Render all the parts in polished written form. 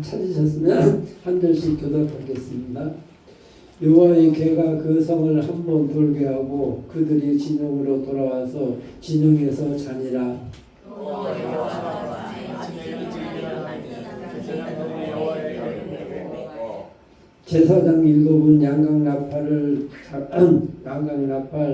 찾으셨으면 한 절씩 교독하겠습니다. 여호와의 궤가 그 성을 한 번 돌게 하고 그들이 진영으로 돌아와서 진영에서 자니라. 제사장 일곱은 양각 나팔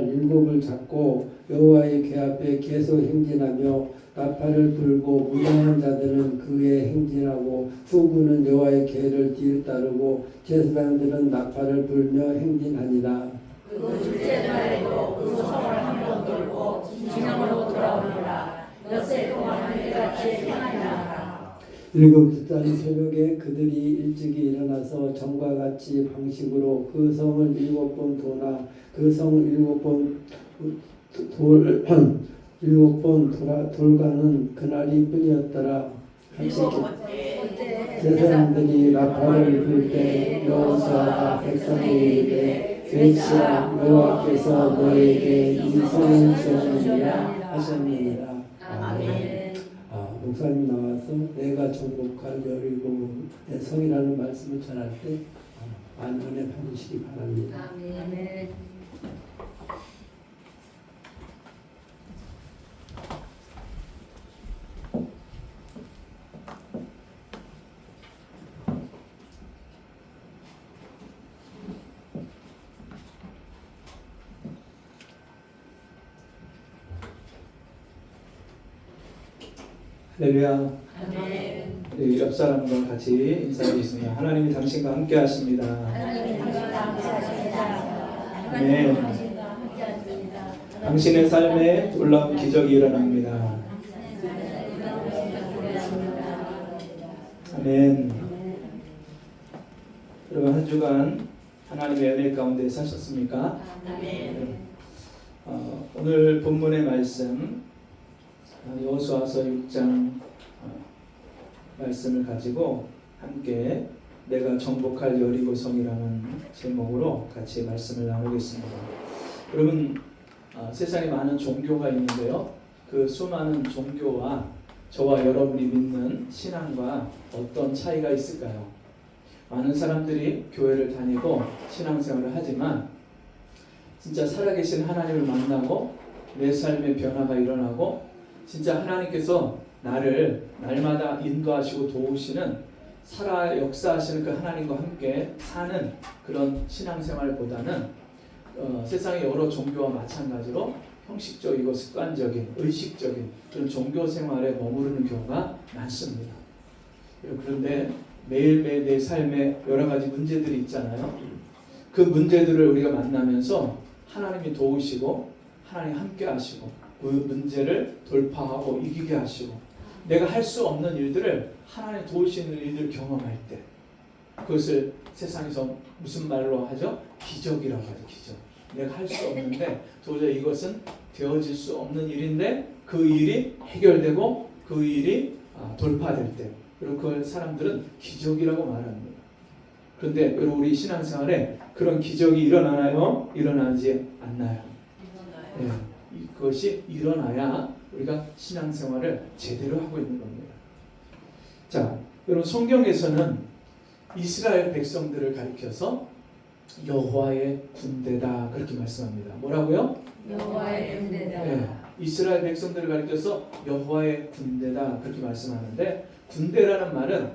일곱을 잡고 여호와의 궤 앞에 계속 행진하며 나팔을 불고 무장한 자들은 그에 행진하고 후군은 여호와의 궤를 뒤따르고 제사장들은 나팔을 불며 행진하니라. 그 둘째 날에도 그 성을 한 번 돌고 진영으로 돌아오니라. 엿새 동안 그같이 행하니라. 일곱째 새벽에 그들이 일찍이 일어나서 전과 같이 방식으로 그 성을 7번 도나 그 성 7번 돌가는 그날이 뿐이었더라. 제사장들이 나팔을 불 때 여호수아가 백성에게 이르되 외치라 여호와께서 너에게 이 성을 주었느니라 하셨느니라. 아멘. 목사님 나와서 내가 정복할 여리고의 성이라는 말씀을 전할 때 많은 은혜 받으시기 바랍니다. 아멘. 할렐루야. 우리 옆 사람과 같이 인사드리겠습니다. 하나님이 당신과 함께 하십니다. 아멘. 당신의 삶에 놀라운 기적이 일어납니다. 아멘. 여러분 한 주간 하나님의 은혜 가운데 사셨습니까? 아멘. 오늘 본문의 말씀 여호수아서 6장 말씀을 가지고 함께 내가 정복할 여리고 성이라는 제목으로 같이 말씀을 나누겠습니다. 여러분 세상에 많은 종교가 있는데요. 그 수많은 종교와 저와 여러분이 믿는 신앙과 어떤 차이가 있을까요? 많은 사람들이 교회를 다니고 신앙생활을 하지만 진짜 살아계신 하나님을 만나고 내 삶의 변화가 일어나고 진짜 하나님께서 나를 날마다 인도하시고 도우시는 살아 역사하시는 그 하나님과 함께 사는 그런 신앙생활보다는 세상의 여러 종교와 마찬가지로 형식적이고 습관적인 의식적인 그런 종교 생활에 머무르는 경우가 많습니다. 그런데 매일매일 내 삶에 여러 가지 문제들이 있잖아요. 그 문제들을 우리가 만나면서 하나님이 도우시고 하나님 함께 하시고 그 문제를 돌파하고 이기게 하시고 내가 할 수 없는 일들을 하나님 도우시는 일들을 경험할 때 그것을 세상에서 무슨 말로 하죠? 기적이라고 하죠. 기적. 내가 할 수 없는데 도저히 이것은 되어질 수 없는 일인데 그 일이 해결되고 그 일이 돌파될 때 그리고 그 사람들은 기적이라고 말합니다. 그런데 여러분 우리 신앙생활에 그런 기적이 일어나나요? 일어나지 않나요? 네. 그것이 일어나야 우리가 신앙생활을 제대로 하고 있는 겁니다. 자, 여러분 성경에서는 이스라엘 백성들을 가리켜서 여호와의 군대다 그렇게 말씀합니다. 뭐라고요? 여호와의 군대다. 네, 이스라엘 백성들을 가리켜서 여호와의 군대다 그렇게 말씀하는데 군대라는 말은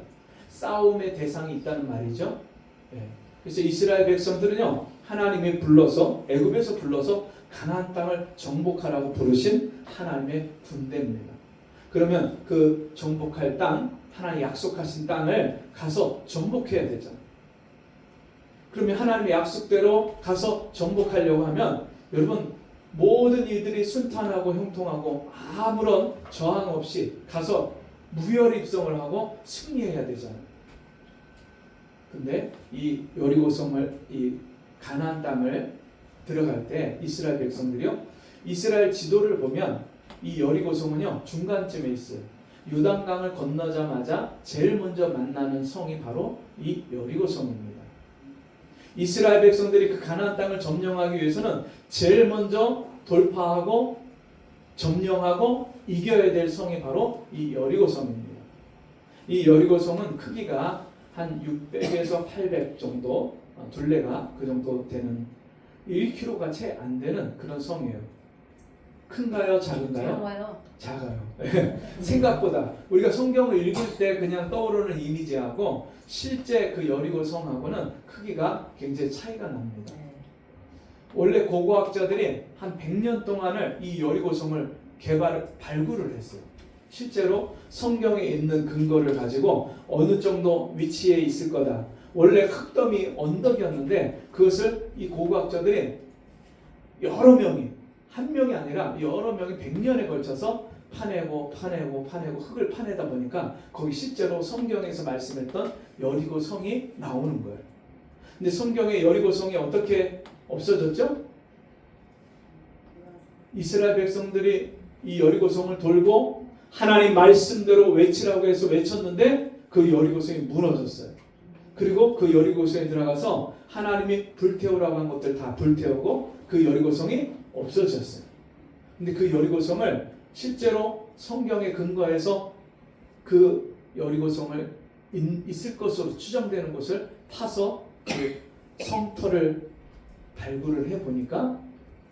싸움의 대상이 있다는 말이죠. 네, 그래서 이스라엘 백성들은요 하나님이 불러서 애굽에서 불러서 가나안 땅을 정복하라고 부르신 하나님의 군대입니다. 그러면 그 정복할 땅, 하나님 약속하신 땅을 가서 정복해야 되잖아요. 그러면 하나님의 약속대로 가서 정복하려고 하면 여러분 모든 일들이 순탄하고 형통하고 아무런 저항 없이 가서 무혈입성을 하고 승리해야 되잖아요. 근데 이 여리고성을 이 가나안 땅을 들어갈 때 이스라엘 백성들이요 이스라엘 지도를 보면 이 여리고성은요 중간쯤에 있어요. 요단강을 건너자마자 제일 먼저 만나는 성이 바로 이 여리고성입니다. 이스라엘 백성들이 그 가나안 땅을 점령하기 위해서는 제일 먼저 돌파하고 점령하고 이겨야 될 성이 바로 이 여리고성입니다. 이 여리고성은 크기가 한 600에서 800 정도, 둘레가 그 정도 되는 1km가 채 안 되는 그런 성이에요. 큰가요? 작은가요? 작아요. 작아요. 생각보다 우리가 성경을 읽을 때 그냥 떠오르는 이미지하고 실제 그 여리고성하고는 크기가 굉장히 차이가 납니다. 원래 고고학자들이 한 100년 동안을 이 여리고성을 발굴을 했어요. 실제로 성경에 있는 근거를 가지고 어느 정도 위치에 있을 거다. 원래 흙더미 언덕이었는데 그것을 이 고고학자들이 여러 명이, 한 명이 아니라 여러 명이 100년에 걸쳐서 파내고 흙을 파내다 보니까 거기 실제로 성경에서 말씀했던 여리고성이 나오는 거예요. 근데 성경에 여리고성이 어떻게 없어졌죠? 이스라엘 백성들이 이 여리고성을 돌고 하나님 말씀대로 외치라고 해서 외쳤는데 그 여리고성이 무너졌어요. 그리고 그 여리고성에 들어가서 하나님이 불태우라고 한 것들 다 불태우고 그 여리고성이 없어졌어요. 근데 그 여리고성을 실제로 성경에 근거해서 그 여리고성을 있을 것으로 추정되는 곳을 파서 그 성터를 발굴을 해보니까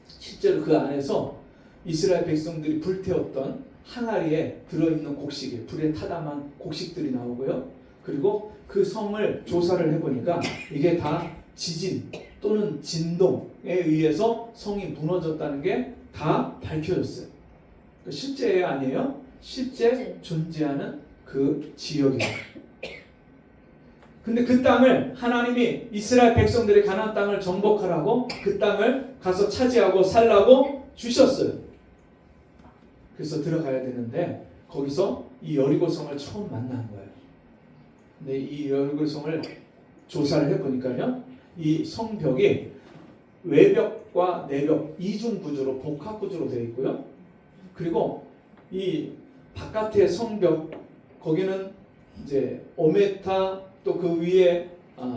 실제로 그 안에서 이스라엘 백성들이 불태웠던 항아리에 들어있는 곡식이 불에 타담한 곡식들이 나오고요. 그리고 그 성을 조사를 해보니까 이게 다 지진 또는 진동에 의해서 성이 무너졌다는 게 다 밝혀졌어요. 실제 아니에요? 실제 존재하는 그 지역이에요. 근데 그 땅을 하나님이 이스라엘 백성들이 가나안 땅을 정복하라고 그 땅을 가서 차지하고 살라고 주셨어요. 그래서 들어가야 되는데 거기서 이 여리고성을 처음 만난 거예요. 근데 이 여리고성을 조사를 해보니까요, 이 성벽이 외벽과 내벽 이중 구조로 복합 구조로 되어 있고요. 그리고 이 바깥의 성벽 거기는 이제 5m 또 그 위에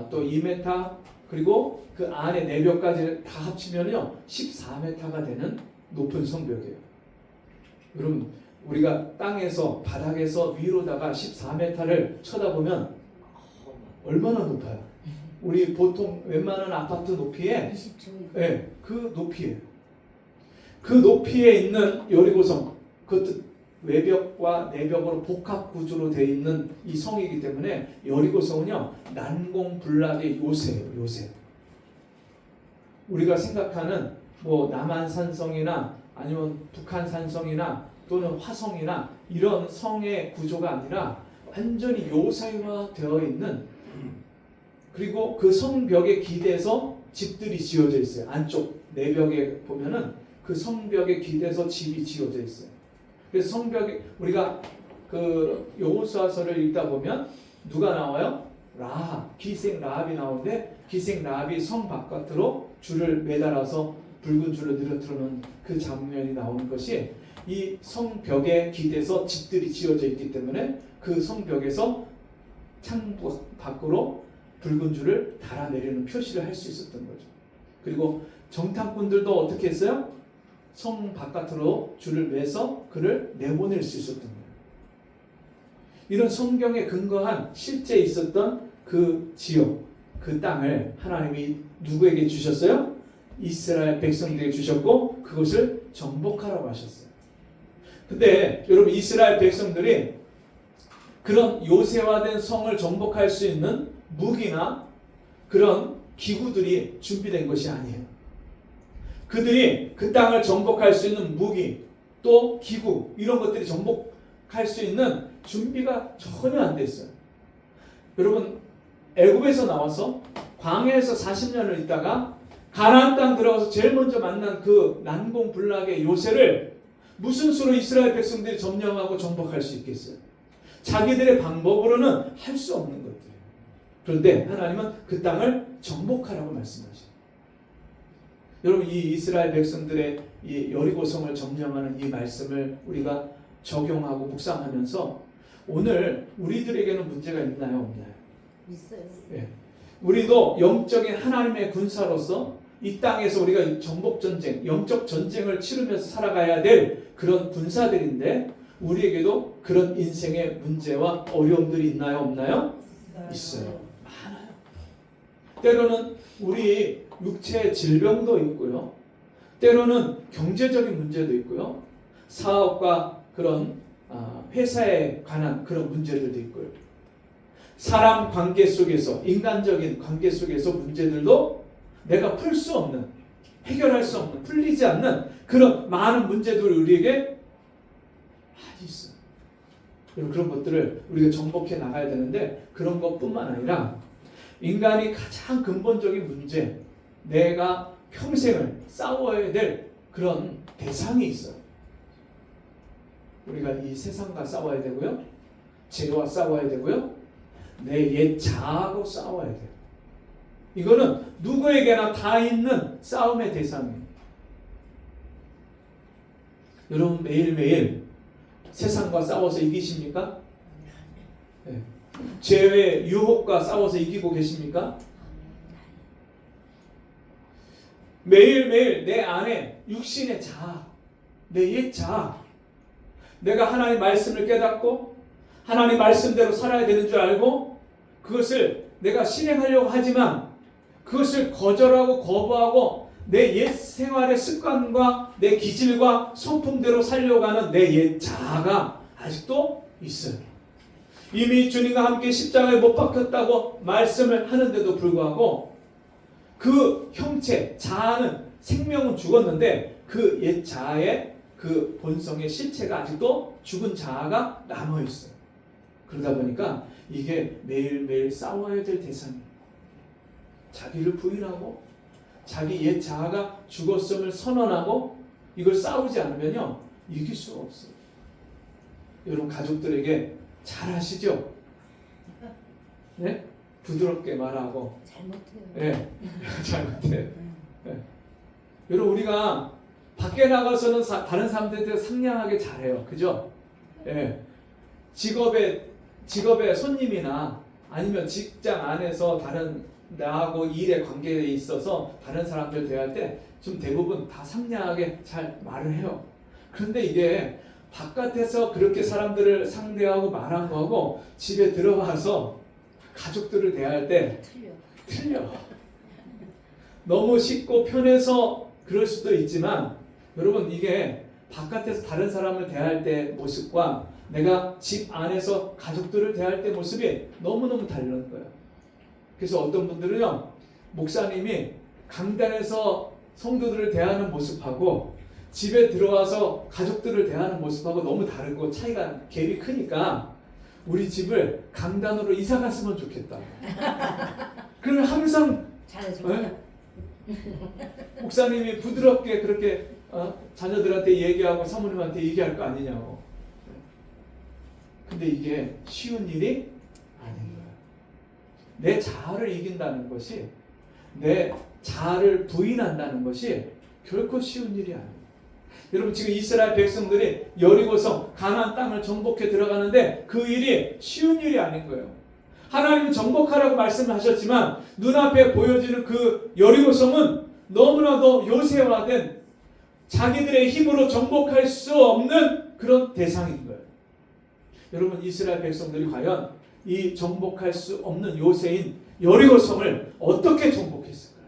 또 2m 그리고 그 안에 내벽까지 다 합치면요 14m가 되는 높은 성벽이에요. 여러분 우리가 땅에서 바닥에서 위로다가 14m를 쳐다보면 얼마나 높아요? 우리 보통 웬만한 아파트 높이에 20층. 네, 그 높이에요. 그 높이에 있는 여리고성 그것도 외벽과 내벽으로 복합 구조로 되어 있는 이 성이기 때문에 여리고성은요 난공불락의 요새예요. 요새. 우리가 생각하는 뭐 남한 산성이나 아니면 북한 산성이나 또는 화성이나 이런 성의 구조가 아니라 완전히 요새화되어 있는, 그리고 그 성벽에 기대서 집들이 지어져 있어요. 안쪽 내벽에 보면은 그 성벽에 기대서 집이 지어져 있어요. 그래서 성벽에 우리가 그 여호수아서를 읽다 보면 누가 나와요? 라합, 기생 라합이 나오는데 기생 라합이 성 바깥으로 줄을 매달아서 붉은 줄을 늘어뜨리는 그 장면이 나오는 것이 이 성벽에 기대서 집들이 지어져 있기 때문에 그 성벽에서 창 밖으로 붉은 줄을 달아내리는 표시를 할 수 있었던 거죠. 그리고 정탐꾼들도 어떻게 했어요? 성 바깥으로 줄을 매서 그를 내보낼 수 있었던 거예요. 이런 성경에 근거한 실제 있었던 그 지역, 그 땅을 하나님이 누구에게 주셨어요? 이스라엘 백성들에게 주셨고 그것을 정복하라고 하셨어요. 근데 여러분 이스라엘 백성들이 그런 요새화된 성을 정복할 수 있는 무기나 그런 기구들이 준비된 것이 아니에요. 그들이 그 땅을 정복할 수 있는 무기 또 기구 이런 것들이 정복할 수 있는 준비가 전혀 안 됐어요. 여러분 애굽에서 나와서 광야에서 40년을 있다가 가나안 땅 들어가서 제일 먼저 만난 그 난공불락의 요새를 무슨 수로 이스라엘 백성들이 점령하고 정복할 수 있겠어요? 자기들의 방법으로는 할 수 없는 것들이에요. 그런데 하나님은 그 땅을 정복하라고 말씀하셔요. 여러분 이 이스라엘 백성들의 이 여리고성을 점령하는 이 말씀을 우리가 적용하고 묵상하면서 오늘 우리들에게는 문제가 있나요? 없나요? 있어요. 네. 우리도 영적인 하나님의 군사로서 이 땅에서 우리가 정복 전쟁, 영적 전쟁을 치르면서 살아가야 될 그런 군사들인데 우리에게도 그런 인생의 문제와 어려움들이 있나요? 없나요? 있어요. 많아요. 때로는 우리 육체 질병도 있고요. 때로는 경제적인 문제도 있고요. 사업과 그런 회사에 관한 그런 문제들도 있고요. 사람 관계 속에서, 인간적인 관계 속에서 문제들도 내가 풀 수 없는, 해결할 수 없는, 풀리지 않는 그런 많은 문제들이 우리에게 많이 있어요. 그런 것들을 우리가 정복해 나가야 되는데, 그런 것뿐만 아니라 인간이 가장 근본적인 문제, 내가 평생을 싸워야 될 그런 대상이 있어요. 우리가 이 세상과 싸워야 되고요, 죄와 싸워야 되고요, 내 옛 자아하고 싸워야 돼요. 이거는 누구에게나 다 있는 싸움의 대상이에요. 여러분 매일매일 세상과 싸워서 이기십니까? 네. 죄의 유혹과 싸워서 이기고 계십니까? 매일매일 내 안에 육신의 자아, 내 옛 자아, 내가 하나님의 말씀을 깨닫고 하나님의 말씀대로 살아야 되는 줄 알고 그것을 내가 실행하려고 하지만 그것을 거절하고 거부하고 내 옛 생활의 습관과 내 기질과 성품대로 살려고 하는 내 옛 자아가 아직도 있어요. 이미 주님과 함께 십자가에 못 박혔다고 말씀을 하는데도 불구하고 그 형체, 자아는, 생명은 죽었는데 그 옛 자아의 그 본성의 실체가 아직도 죽은 자아가 남아있어요. 그러다 보니까 이게 매일매일 싸워야 될 대상이에요. 자기를 부인하고 자기 옛 자아가 죽었음을 선언하고 이걸 싸우지 않으면요 이길 수가 없어요. 여러분 가족들에게 잘 하시죠? 네? 부드럽게 말하고 잘못해요. 네. 잘못해요. 네. 여러분 우리가 밖에 나가서는 다른 사람들한테 상냥하게 잘해요. 그죠? 네. 직업의 손님이나 아니면 직장 안에서 다른 나하고 일의 관계에 있어서 다른 사람들 대할 때 좀 대부분 다 상냥하게 잘 말을 해요. 그런데 이게 바깥에서 그렇게 사람들을 상대하고 말한 거하고 집에 들어와서 가족들을 대할 때 틀려. 너무 쉽고 편해서 그럴 수도 있지만 여러분 이게 바깥에서 다른 사람을 대할 때 모습과 내가 집 안에서 가족들을 대할 때 모습이 너무너무 다른 거예요. 그래서 어떤 분들은요, 목사님이 강단에서 성도들을 대하는 모습하고 집에 들어와서 가족들을 대하는 모습하고 너무 다르고 차이가 갭이 크니까 우리 집을 강단으로 이사 갔으면 좋겠다. 그러면 항상 잘해줘. 목사님이 부드럽게 그렇게 자녀들한테 얘기하고 사모님한테 얘기할 거 아니냐고. 근데 이게 쉬운 일이 아닌 거예요. 내 자아를 이긴다는 것이, 내 자아를 부인한다는 것이 결코 쉬운 일이 아니에요. 여러분 지금 이스라엘 백성들이 여리고성 가나안 땅을 정복해 들어가는데 그 일이 쉬운 일이 아닌 거예요. 하나님은 정복하라고 말씀하셨지만 눈앞에 보여지는 그 여리고성은 너무나도 요새화된 자기들의 힘으로 정복할 수 없는 그런 대상인 거예요. 여러분 이스라엘 백성들이 과연 이 정복할 수 없는 요새인 여리고성을 어떻게 정복했을까요?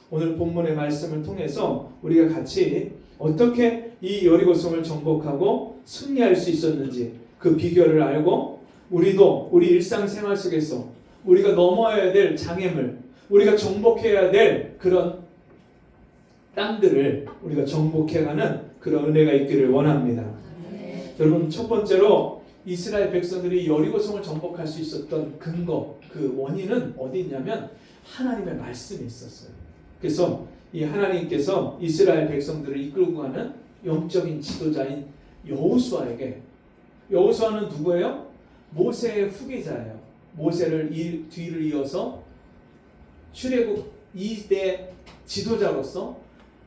오늘 본문의 말씀을 통해서 우리가 같이 어떻게 이 여리고성을 정복하고 승리할 수 있었는지 그 비결을 알고 우리도 우리 일상생활 속에서 우리가 넘어야 될 장애물, 우리가 정복해야 될 그런 땅들을 우리가 정복해가는 그런 은혜가 있기를 원합니다. 네. 여러분 첫 번째로 이스라엘 백성들이 여리고성을 정복할 수 있었던 근거, 그 원인은 어디 있냐면 하나님의 말씀이 있었어요. 그래서 이 하나님께서 이스라엘 백성들을 이끌고 가는 영적인 지도자인 여호수아에게, 여호수아는 누구예요? 모세의 후계자예요. 모세를 뒤를 이어서 출애굽 2대 지도자로서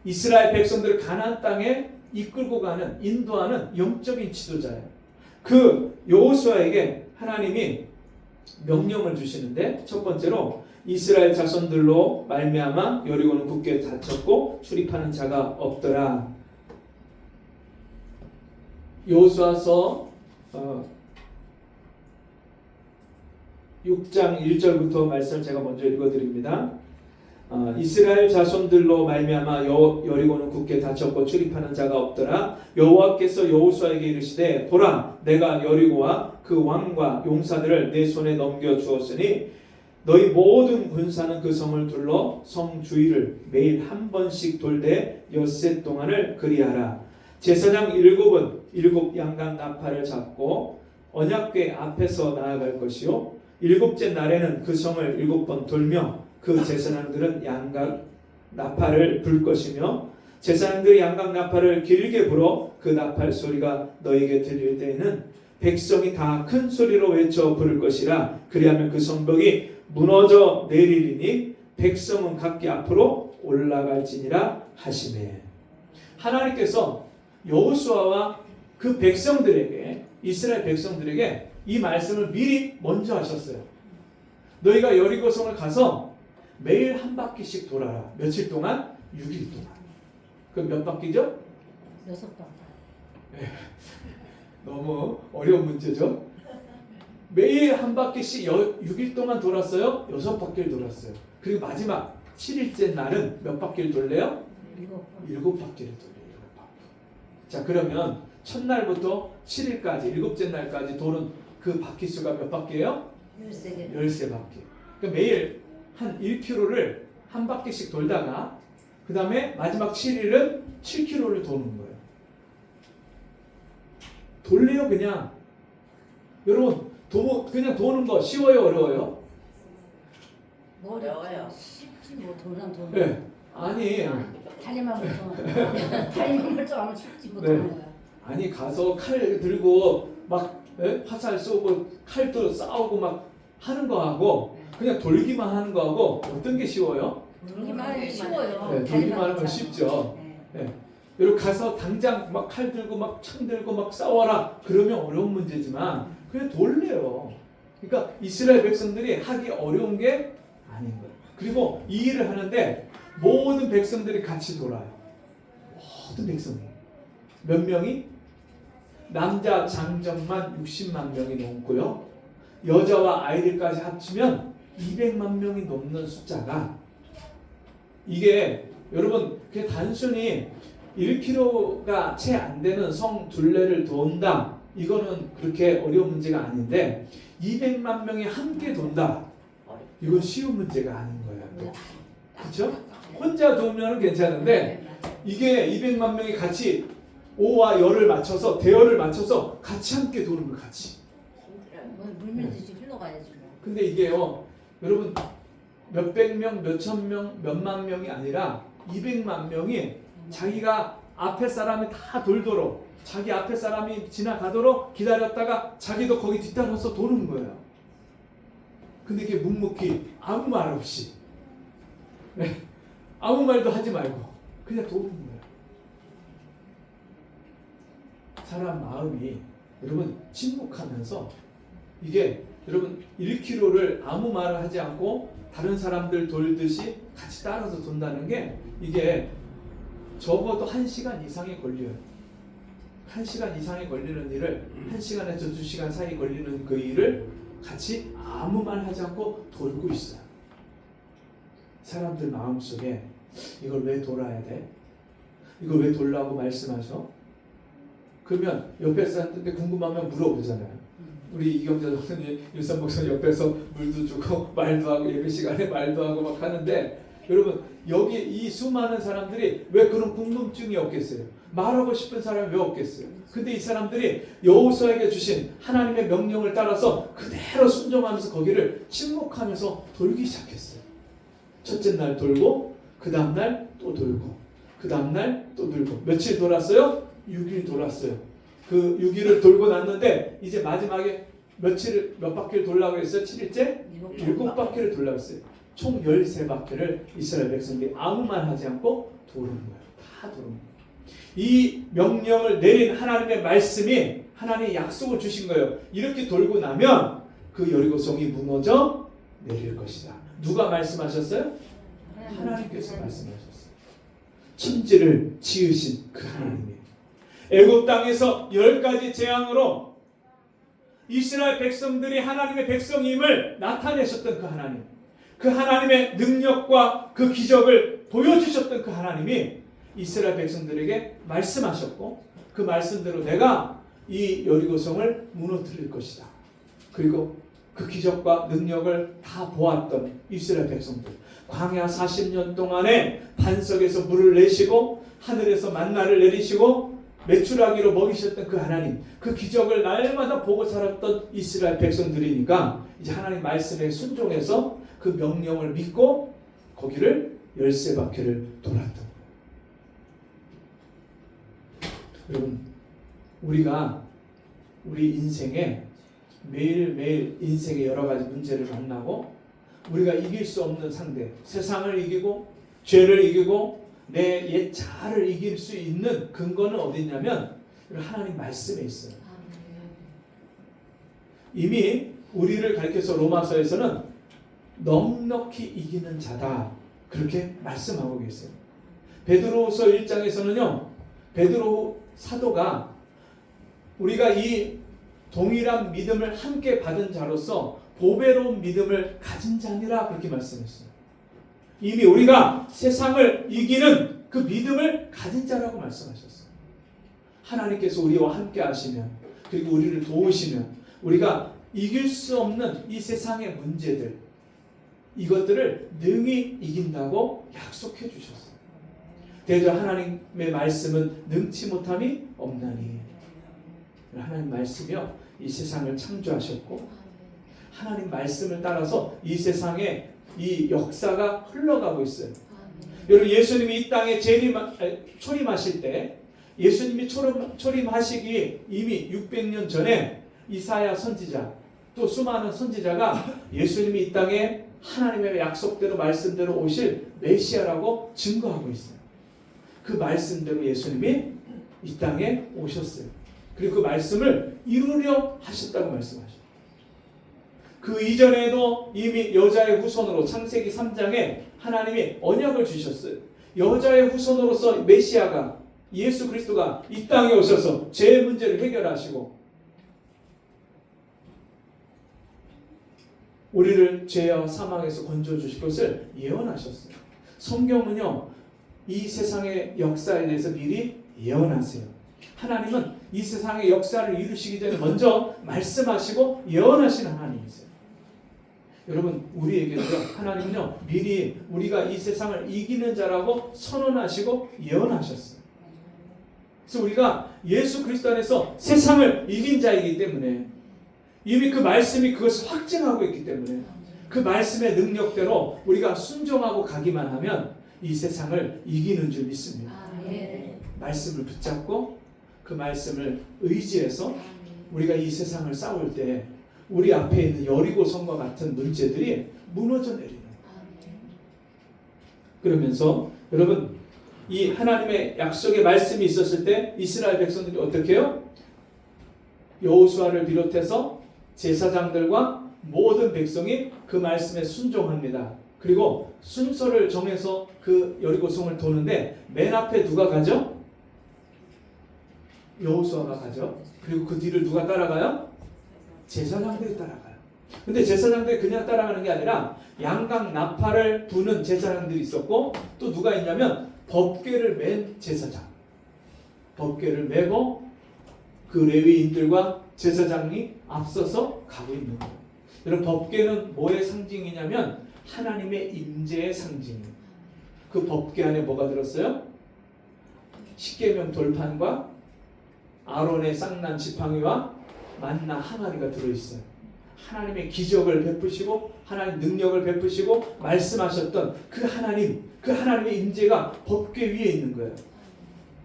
이스라엘 백성들을 가나안 땅에 이끌고 가는, 인도하는 영적인 지도자예요. 그 여호수아에게 하나님이 명령을 주시는데 첫 번째로 이스라엘 자손들로 말미암아 여리고는 굳게 닫혔고 출입하는 자가 없더라. 여호수아서 6장 1절부터 말씀을 제가 먼저 읽어드립니다. 이스라엘 자손들로 말미암아 여리고는 굳게 닫혔고 출입하는 자가 없더라. 여호와께서 여호수아에게 이르시되 보라 내가 여리고와 그 왕과 용사들을 내 손에 넘겨 주었으니 너희 모든 군사는 그 성을 둘러 성 주위를 매일 한 번씩 돌되 엿새 동안을 그리하라. 제사장 7은 7 양각 나팔을 잡고 언약궤 앞에서 나아갈 것이요 7째 날에는 그 성을 7번 돌며 그 제사장들은 양각 나팔을 불 것이며 제사장들이 양각 나팔을 길게 불어 그 나팔 소리가 너에게 들릴 때에는 백성이 다 큰 소리로 외쳐 부를 것이라. 그리하면 그 성벽이 무너져 내리리니 백성은 각기 앞으로 올라갈지니라 하시매. 하나님께서 여호수아와 그 백성들에게 이스라엘 백성들에게 이 말씀을 미리 먼저 하셨어요. 너희가 여리고성을 가서 매일 한 바퀴씩 돌아라. 며칠 동안? 6일 동안. 그럼 몇 바퀴죠? 6바퀴. 너무 어려운 문제죠? 매일 한 바퀴씩 6일 동안 돌았어요? 6바퀴를 돌았어요. 그리고 마지막 7일째 날은 몇 바퀴를 돌래요? 7바퀴를 돌려요. 7바퀴. 자, 그러면 첫날부터 7일까지 7째 날까지 도는 그 바퀴 수가 몇 바퀴예요? 13개. 13바퀴. 그러니까 매일 한 1km를 한 바퀴씩 돌다가 그 다음에 마지막 7일은 7km를 도는 거예요. 돌래요 그냥. 여러분 그냥 도는 거 쉬워요 어려워요? 어려워요. 쉽지 뭐 도는. 네. 아니 다리만 멀쩡하면 쉽지 뭐 도는 거야. 아니 가서 칼 들고 막 화살 쏘고 칼도 싸우고 막 하는 거하고 그냥 돌기만 하는 거하고 어떤 게 쉬워요? 돌기만 하면 쉬워요. 네, 돌기만 하면 쉽죠. 네. 이렇게 가서 당장 막 칼 들고 막 창 들고 막 싸워라 그러면 어려운 문제지만 그냥 돌래요. 그러니까 이스라엘 백성들이 하기 어려운 게 아닌 거예요. 그리고 이 일을 하는데 모든 백성들이 같이 돌아요. 모든 백성이. 몇 명이? 남자 장정만 60만 명이 넘고요. 여자와 아이들까지 합치면 200만 명이 넘는 숫자가 이게 여러분 그게 단순히 1km가 채 안 되는 성 둘레를 돈다. 이거는 그렇게 어려운 문제가 아닌데 200만 명이 함께 돈다. 이건 쉬운 문제가 아닌 거예요. 그렇죠? 혼자 돌면 괜찮은데 이게 200만 명이 같이 오와 열을 맞춰서 대열을 맞춰서 같이 함께 도는 거 같이. 물밀듯이 흘러가야지 뭐. 근데 이게요, 여러분 몇백 명, 몇천 명, 몇만 명이 아니라 200만 명이 자기가 앞에 사람이 다 돌도록 자기 앞에 사람이 지나가도록 기다렸다가 자기도 거기 뒤따라서 도는 거예요. 근데 이게 묵묵히 아무 말 없이 아무 말도 하지 말고 그냥 도는 거예요. 사람 마음이 여러분 침묵하면서 이게 여러분 1km를 아무 말을 하지 않고 다른 사람들 돌듯이 같이 따라서 돈다는 게 이게 적어도 1시간 이상이 걸려요. 1시간 이상이 걸리는 일을 1시간에서 2시간 사이 걸리는 그 일을 같이 아무 말 하지 않고 돌고 있어요. 사람들 마음속에 이걸 왜 돌아야 돼? 이걸 왜 돌라고 말씀하셔? 그러면 옆에 사람들한테 궁금하면 물어보잖아요. 우리 이경자 목사님, 윤산 목사님 옆에서 물도 주고 말도 하고 예배 시간에 말도 하고 막 하는데 여러분 여기 이 수많은 사람들이 왜 그런 궁금증이 없겠어요? 말하고 싶은 사람이 왜 없겠어요? 근데 이 사람들이 여호수아에게 주신 하나님의 명령을 따라서 그대로 순종하면서 거기를 침묵하면서 돌기 시작했어요. 첫째 날 돌고 그 다음날 또 돌고 그 다음날 또 돌고 며칠 돌았어요? 6일 돌았어요. 그 6일을 돌고 났는데 이제 마지막에 몇 바퀴를 돌라고 했어요? 7일째? 7바퀴를 돌라고 했어요. 총 13바퀴를 이스라엘 백성들이 아무 말 하지 않고 도는 거예요. 다 도는 거예요. 이 명령을 내린 하나님의 말씀이 하나님의 약속을 주신 거예요. 이렇게 돌고 나면 그 여리고성이 무너져 내릴 것이다. 누가 말씀하셨어요? 하나님께서 말씀하셨어요. 천지를 지으신 그 하나님이 애굽 땅에서 10가지 재앙으로 이스라엘 백성들이 하나님의 백성임을 나타내셨던 그 하나님, 그 하나님의 능력과 그 기적을 보여주셨던 그 하나님이 이스라엘 백성들에게 말씀하셨고, 그 말씀대로 내가 이 여리고성을 무너뜨릴 것이다. 그리고 그 기적과 능력을 다 보았던 이스라엘 백성들, 광야 40년 동안에 반석에서 물을 내시고 하늘에서 만나를 내리시고 메추라기로 먹이셨던 그 하나님, 그 기적을 날마다 보고 살았던 이스라엘 백성들이니까 이제 하나님 말씀에 순종해서 그 명령을 믿고 거기를 13바퀴를 돌았던 거예요. 여러분, 우리가 우리 인생에 매일매일 인생의 여러 가지 문제를 만나고 우리가 이길 수 없는 상대, 세상을 이기고 죄를 이기고 내 옛 자아를 이길 수 있는 근거는 어디 있냐면 하나님 말씀에 있어요. 이미 우리를 가리켜서 로마서에서는 넉넉히 이기는 자다, 그렇게 말씀하고 계세요. 베드로후서 1장에서는요, 베드로 사도가 우리가 이 동일한 믿음을 함께 받은 자로서 보배로운 믿음을 가진 자니라, 그렇게 말씀했어요. 이미 우리가 세상을 이기는 그 믿음을 가진 자라고 말씀하셨어요. 하나님께서 우리와 함께 하시면, 그리고 우리를 도우시면 우리가 이길 수 없는 이 세상의 문제들, 이것들을 능히 이긴다고 약속해 주셨어요. 대저 하나님의 말씀은 능치 못함이 없나니. 하나님 말씀이요, 이 세상을 창조하셨고 하나님 말씀을 따라서 이 세상에 이 역사가 흘러가고 있어요. 여러분, 예수님이 이 땅에 초림하실 때, 예수님이 초림하시기 이미 600년 전에 이사야 선지자, 또 수많은 선지자가 예수님이 이 땅에 하나님의 약속대로 말씀대로 오실 메시아라고 증거하고 있어요. 그 말씀대로 예수님이 이 땅에 오셨어요. 그리고 그 말씀을 이루려 하셨다고 말씀하셨어요. 그 이전에도 이미 여자의 후손으로 창세기 3장에 하나님이 언약을 주셨어요. 여자의 후손으로서 메시아가, 예수 그리스도가 이 땅에 오셔서 죄의 문제를 해결하시고 우리를 죄와 사망에서 건져주실 것을 예언하셨어요. 성경은요, 이 세상의 역사에 대해서 미리 예언하세요. 하나님은 이 세상의 역사를 이루시기 전에 먼저 말씀하시고 예언하시는 하나님이세요. 여러분, 우리에게도 하나님은요, 미리 우리가 이 세상을 이기는 자라고 선언하시고 예언하셨어요. 그래서 우리가 예수 그리스도 안에서 세상을 이긴 자이기 때문에, 이미 그 말씀이 그것을 확증하고 있기 때문에 그 말씀의 능력대로 우리가 순종하고 가기만 하면 이 세상을 이기는 줄 믿습니다. 말씀을 붙잡고 그 말씀을 의지해서 우리가 이 세상을 싸울 때 우리 앞에 있는 여리고성과 같은 문제들이 무너져 내리는 거예요. 그러면서 여러분, 이 하나님의 약속의 말씀이 있었을 때 이스라엘 백성들이 어떻게 해요? 여호수아를 비롯해서 제사장들과 모든 백성이 그 말씀에 순종합니다. 그리고 순서를 정해서 그 여리고성을 도는데 맨 앞에 누가 가죠? 여호수아가 가죠. 그리고 그 뒤를 누가 따라가요? 제사장들이 따라가요. 근데 제사장들이 그냥 따라가는 게 아니라 양각 나팔을 부는 제사장들이 있었고, 또 누가 있냐면 법궤를 맨 제사장, 법궤를 메고 그 레위인들과 제사장이 앞서서 가고 있는 거예요. 여러분, 법궤는 뭐의 상징이냐면 하나님의 임재의 상징이에요. 그 법궤 안에 뭐가 들었어요? 십계명 돌판과 아론의 쌍난 지팡이와 만나 항아리가 들어있어요. 하나님의 기적을 베푸시고 하나님 능력을 베푸시고 말씀하셨던 그 하나님의 임재가 법궤 위에 있는 거예요.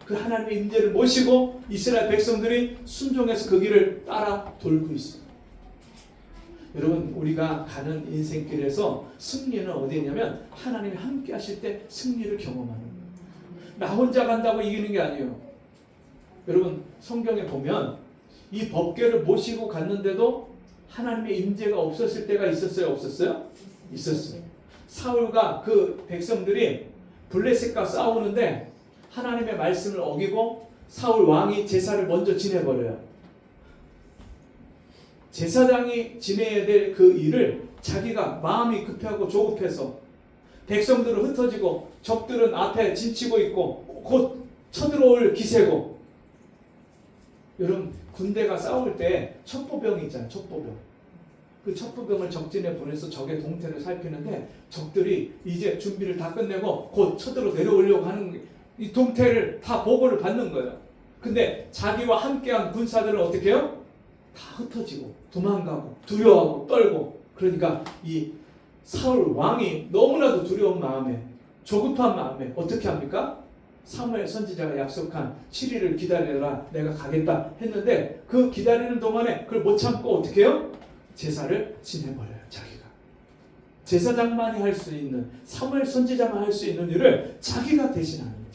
그 하나님의 임재를 모시고 이스라엘 백성들이 순종해서 그 길을 따라 돌고 있어요. 여러분, 우리가 가는 인생길에서 승리는 어디냐면 하나님이 함께 하실 때 승리를 경험하는 거예요. 나 혼자 간다고 이기는 게 아니에요. 여러분, 성경에 보면 이 법궤를 모시고 갔는데도 하나님의 임재가 없었을 때가 있었어요? 없었어요? 있었어요. 사울과 그 백성들이 블레셋과 싸우는데 하나님의 말씀을 어기고 사울 왕이 제사를 먼저 지내버려요. 제사장이 지내야 될 그 일을 자기가 마음이 급하고 조급해서 백성들은 흩어지고 적들은 앞에 진치고 있고 곧 쳐들어올 기세고. 여러분 군대가 싸울 때 첩보병이 있잖아요. 첩보병. 그 첩보병을 적진에 보내서 적의 동태를 살피는데 적들이 이제 준비를 다 끝내고 곧 쳐들어 내려오려고 하는 이 동태를 다 보고를 받는 거예요. 근데 자기와 함께한 군사들은 어떻게 해요? 다 흩어지고 도망가고 두려워하고 떨고. 그러니까 이 사울 왕이 너무나도 두려운 마음에 조급한 마음에 어떻게 합니까? 사무엘 선지자가 약속한 7일을 기다려라 내가 가겠다 했는데 그 기다리는 동안에 그걸 못 참고 어떻게 해요? 제사를 지내버려요. 자기가 제사장만이 할 수 있는 사무엘 선지자만 할 수 있는 일을 자기가 대신하는 거예요.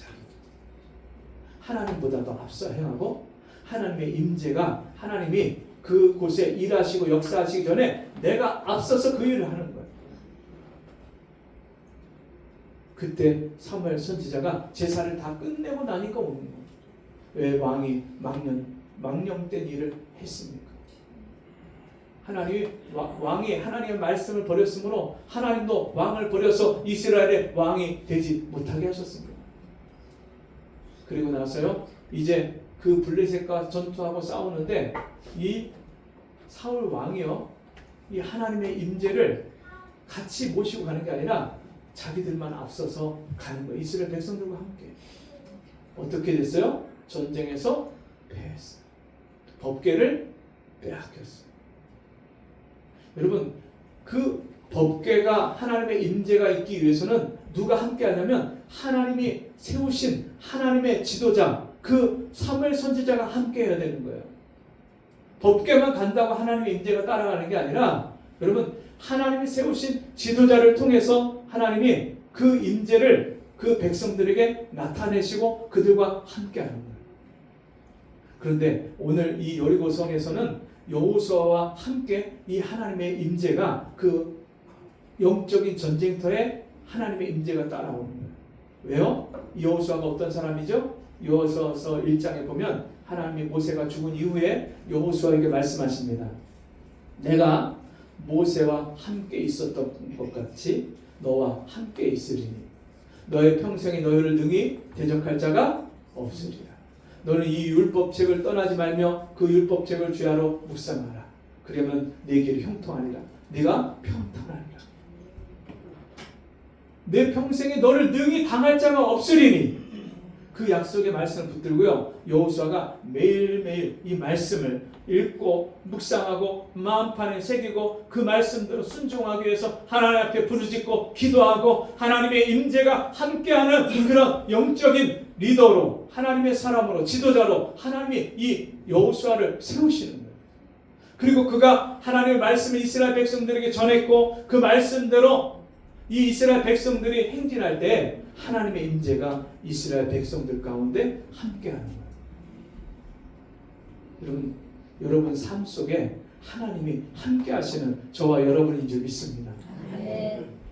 하나님보다도 앞서 행하고 하나님의 임재가 하나님이 그곳에 일하시고 역사하시기 전에 내가 앞서서 그 일을 하는 거예요. 그때 사무엘 선지자가 제사를 다 끝내고 나니까 오는 거예요. 왜 왕이 망령된 일을 했습니까? 왕이 하나님의 말씀을 버렸으므로 하나님도 왕을 버려서 이스라엘의 왕이 되지 못하게 하셨습니다. 그리고 나서요 이제 그 블레셋과 전투하고 싸우는데 이 사울 왕이요 이 하나님의 임재를 같이 모시고 가는 게 아니라 자기들만 앞서서 가는 거예요. 이스라엘 백성들과 함께. 어떻게 됐어요? 전쟁에서 패했어요. 법궤를 빼앗겼어요. 여러분 그 법궤가 하나님의 임재가 있기 위해서는 누가 함께 하냐면 하나님이 세우신 하나님의 지도자 그 사무엘 선지자가 함께 해야 되는 거예요. 법궤만 간다고 하나님의 임재가 따라가는 게 아니라 여러분 하나님이 세우신 지도자를 통해서 하나님이 그 임재를 그 백성들에게 나타내시고 그들과 함께 하는 거예요. 그런데 오늘 이 여리고성에서는 여호수아와 함께 이 하나님의 임재가 그 영적인 전쟁터에 하나님의 임재가 따라오는 거예요. 왜요? 여호수아가 어떤 사람이죠? 여호수아서 1장에 보면 하나님이 모세가 죽은 이후에 여호수아에게 말씀하십니다. 내가 모세와 함께 있었던 것 같이 너와 함께 있으리니 너의 평생에 너희를 능히 대적할 자가 없으리라. 너는 이 율법책을 떠나지 말며 그 율법책을 주야로 묵상하라. 그러면 네 길이 형통하리라. 네가 평탄하리라. 내 평생에 너를 능히 당할 자가 없으리니. 그 약속의 말씀을 붙들고요 여호수아가 매일매일 이 말씀을 읽고 묵상하고 마음판에 새기고 그 말씀대로 순종하기 위해서 하나님 앞에 부르짖고 기도하고 하나님의 임재가 함께하는 그런 영적인 리더로 하나님의 사람으로 지도자로 하나님이 이 여호수아를 세우시는 거예요. 그리고 그가 하나님의 말씀을 이스라엘 백성들에게 전했고 그 말씀대로 이 이스라엘 백성들이 행진할 때 하나님의 임재가 이스라엘 백성들 가운데 함께하는 거예요. 여러분 삶 속에 하나님이 함께하시는 저와 여러분인 줄 믿습니다.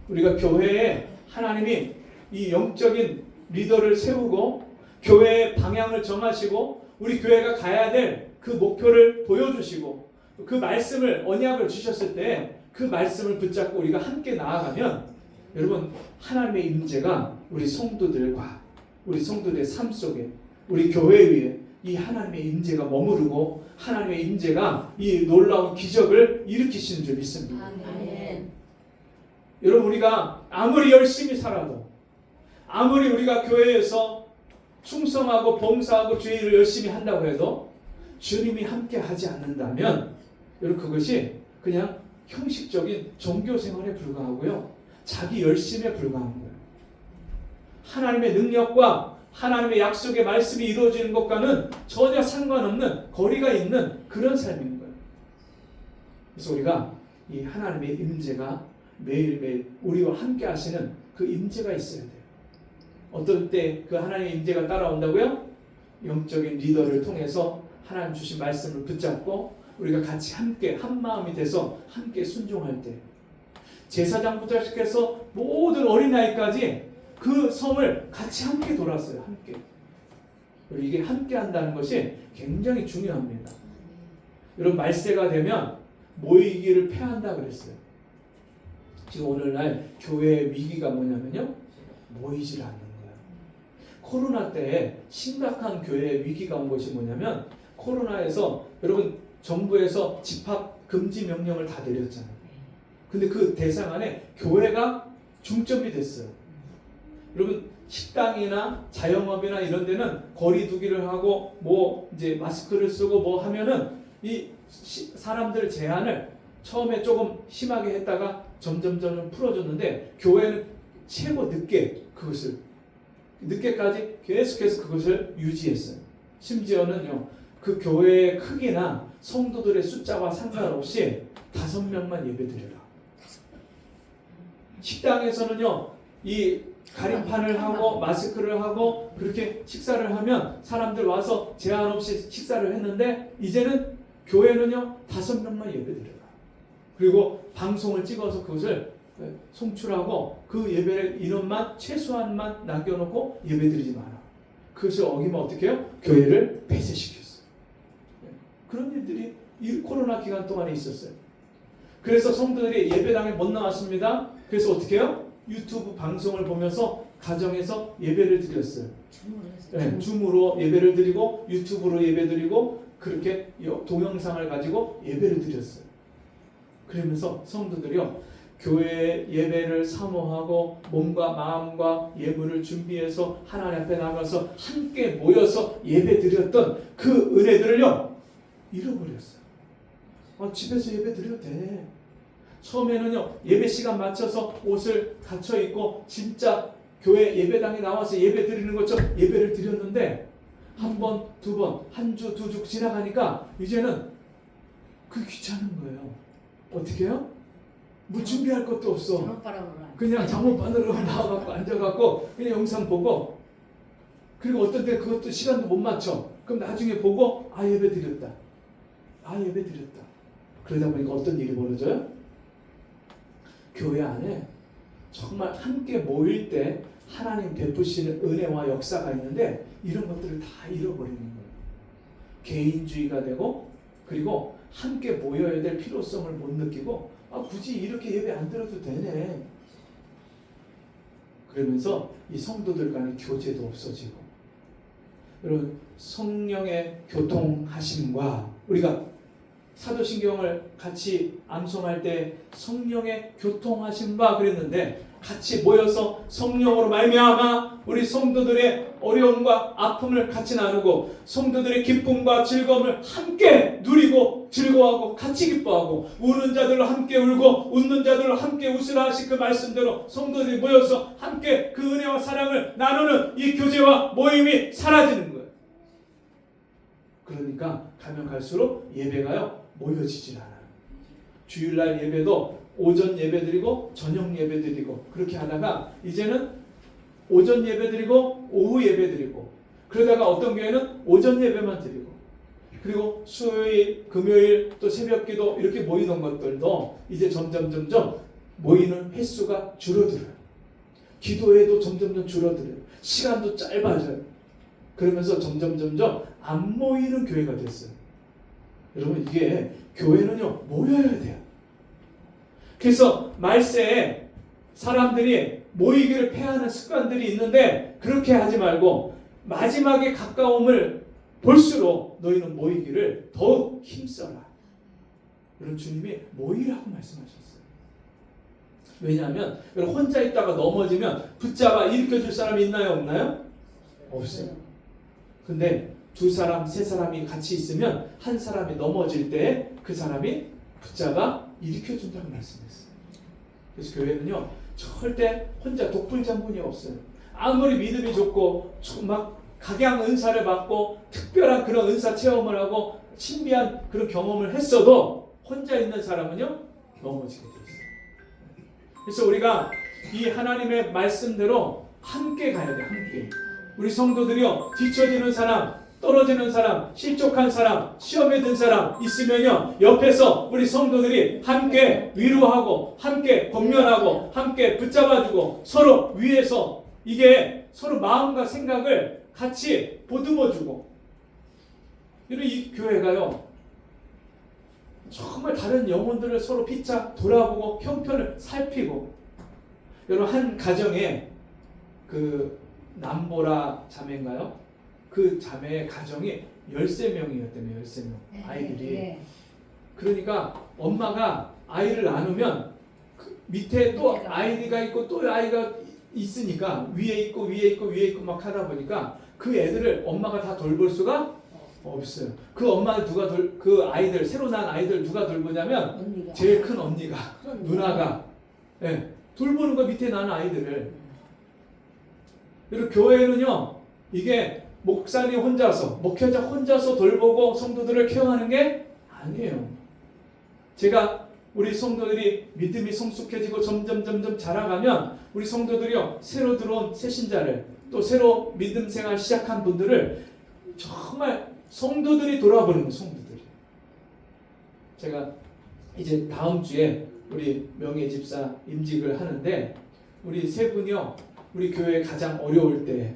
우리가 교회에 하나님이 이 영적인 리더를 세우고 교회의 방향을 정하시고 우리 교회가 가야 될 그 목표를 보여주시고 그 말씀을 언약을 주셨을 때 그 말씀을 붙잡고 우리가 함께 나아가면 여러분 하나님의 임재가 우리 성도들과 우리 성도들의 삶 속에 우리 교회 위에 이 하나님의 임재가 머무르고 하나님의 임재가 이 놀라운 기적을 일으키시는 줄 믿습니다. 아멘. 여러분 우리가 아무리 열심히 살아도 아무리 우리가 교회에서 충성하고 봉사하고 주의 일을 열심히 한다고 해도 주님이 함께 하지 않는다면 여러분 그것이 그냥 형식적인 종교 생활에 불과하고요 자기 열심에 불과한 거예요. 하나님의 능력과 하나님의 약속의 말씀이 이루어지는 것과는 전혀 상관없는 거리가 있는 그런 삶인 거예요. 그래서 우리가 이 하나님의 임재가 매일매일 우리와 함께 하시는 그 임재가 있어야 돼요. 어떨 때 그 하나님의 임재가 따라온다고요? 영적인 리더를 통해서 하나님 주신 말씀을 붙잡고 우리가 같이 함께 한 마음이 돼서 함께 순종할 때 제사장부터 시작해서 모든 어린아이까지 그 성을 같이 함께 돌았어요. 함께. 그리고 이게 함께 한다는 것이 굉장히 중요합니다. 여러분 말세가 되면 모이기를 패한다 그랬어요. 지금 오늘날 교회의 위기가 뭐냐면요, 모이질 않는 거예요. 코로나 때 심각한 교회의 위기가 온 것이 뭐냐면, 코로나에서 여러분 정부에서 집합 금지 명령을 다 내렸잖아요. 근데 그 대상 안에 교회가 중점이 됐어요. 여러분 식당이나 자영업이나 이런 데는 거리 두기를 하고 뭐 이제 마스크를 쓰고 뭐 하면은 이 사람들 제한을 처음에 조금 심하게 했다가 점점 풀어줬는데, 교회는 최고 늦게까지 계속해서 그것을 유지했어요. 심지어는요, 그 교회의 크기나 성도들의 숫자와 상관없이 5명만 예배드려라. 식당에서는요, 이 가림판을 하고 마스크를 하고 그렇게 식사를 하면 사람들 와서 제한 없이 식사를 했는데, 이제는 교회는요 5명만 예배드려라. 그리고 방송을 찍어서 그것을 송출하고 그 예배 인원만 최소한만 남겨놓고 예배드리지 마라. 그것을 어기면 어떻게 해요? 교회를 폐쇄시켰어요. 그런 일들이 이 코로나 기간 동안에 있었어요. 그래서 성도들이 예배당에 못 나왔습니다. 그래서 어떻게 해요? 유튜브 방송을 보면서 가정에서 예배를 드렸어요. 네, 줌으로 예배를 드리고 유튜브로 예배 드리고 그렇게 동영상을 가지고 예배를 드렸어요. 그러면서 성도들이요, 교회 예배를 사모하고 몸과 마음과 예물을 준비해서 하나님 앞에 나가서 함께 모여서 예배 드렸던 그 은혜들을요 잃어버렸어요. 집에서 예배 드려도 돼. 처음에는요 예배 시간 맞춰서 옷을 갖춰 입고 진짜 교회 예배당에 나와서 예배 드리는 것처럼 예배를 드렸는데, 한 번, 두 번, 한 주, 두 주 지나가니까 이제는 그 귀찮은 거예요. 어떻게 해요? 뭐 준비할 것도 없어. 그냥 잠옷바늘로 나와갖고 앉아갖고 그냥 영상 보고, 그리고 어떤 때 그것도 시간도 못 맞춰. 그럼 나중에 보고 예배 드렸다. 예배 드렸다. 그러다 보니까 어떤 일이 벌어져요? 교회 안에 정말 함께 모일 때 하나님 베푸시는 은혜와 역사가 있는데 이런 것들을 다 잃어버리는 거예요. 개인주의가 되고, 그리고 함께 모여야 될 필요성을 못 느끼고 굳이 이렇게 예배 안 드려도 되네. 그러면서 이 성도들 간의 교제도 없어지고, 여러분 성령의 교통하심과, 우리가 사도신경을 같이 암송할 때 성령의 교통하심과 그랬는데, 같이 모여서 성령으로 말미암아 우리 성도들의 어려움과 아픔을 같이 나누고 성도들의 기쁨과 즐거움을 함께 누리고 즐거워하고 같이 기뻐하고, 우는 자들로 함께 울고 웃는 자들로 함께 웃으라 하신 그 말씀대로 성도들이 모여서 함께 그 은혜와 사랑을 나누는 이 교제와 모임이 사라지는 거예요. 그러니까 가면 갈수록 예배가요 모여지질 않아요. 주일날 예배도 오전 예배 드리고 저녁 예배 드리고 그렇게 하다가 이제는 오전 예배 드리고 오후 예배 드리고, 그러다가 어떤 교회는 오전 예배만 드리고, 그리고 수요일, 금요일 또 새벽기도 이렇게 모이던 것들도 이제 점점 모이는 횟수가 줄어들어요. 기도회도 점점 줄어들어요. 시간도 짧아져요. 그러면서 점점 안 모이는 교회가 됐어요. 여러분 이게 교회는요 모여야 돼요. 그래서 말세에 사람들이 모이기를 패하는 습관들이 있는데, 그렇게 하지 말고 마지막에 가까움을 볼수록 너희는 모이기를 더욱 힘써라. 이런 주님이 모이라고 말씀하셨어요. 왜냐하면 혼자 있다가 넘어지면 붙잡아 일으켜줄 사람이 있나요 없나요? 없어요. 근데 2사람, 3사람이 같이 있으면 한 사람이 넘어질 때 그 사람이 붙잡아 일으켜준다고 말씀했어요. 그래서 교회는요 절대 혼자 독불장군이 없어요. 아무리 믿음이 좋고 막 각양 은사를 받고 특별한 그런 은사 체험을 하고 신비한 그런 경험을 했어도 혼자 있는 사람은요 넘어지게 돼 있어요. 그래서 우리가 이 하나님의 말씀대로 함께 가야 돼. 함께 우리 성도들이요 뒤처지는 사람, 떨어지는 사람, 실족한 사람, 시험에 든 사람 있으면요 옆에서 우리 성도들이 함께 위로하고 함께 권면하고 함께 붙잡아주고 서로 위에서 이게 서로 마음과 생각을 같이 보듬어주고 이런 이 교회가요 정말 다른 영혼들을 서로 피차 돌아보고 형편을 살피고 여러분 한 가정에 그 남보라 자매인가요? 그 자매의 가정이 13명이었다며 13명 아이들이 그러니까 엄마가 아이를 낳으면 그 밑에 또 아이가 있고 또 아이가 있으니까 위에 있고 위에 있고 위에 있고 막 하다 보니까 그 애들을 엄마가 다 돌볼 수가 없어요. 그 엄마를 그 아이들 새로 낳은 아이들 누가 돌보냐면 언니가. 제일 큰 언니가 누나가 돌보는 거 밑에 낳은 아이들을. 그리고 교회는요 이게 목사님 혼자서 목회자 혼자서 돌보고 성도들을 케어하는 게 아니에요. 제가 우리 성도들이 믿음이 성숙해지고 점점 자라가면 우리 성도들이요 새로 들어온 새신자를 또 새로 믿음 생활 시작한 분들을 정말 성도들이 돌아보는 거예요. 성도들이. 제가 이제 다음 주에 우리 명예 집사 임직을 하는데 우리 세 분이요 우리 교회 가장 어려울 때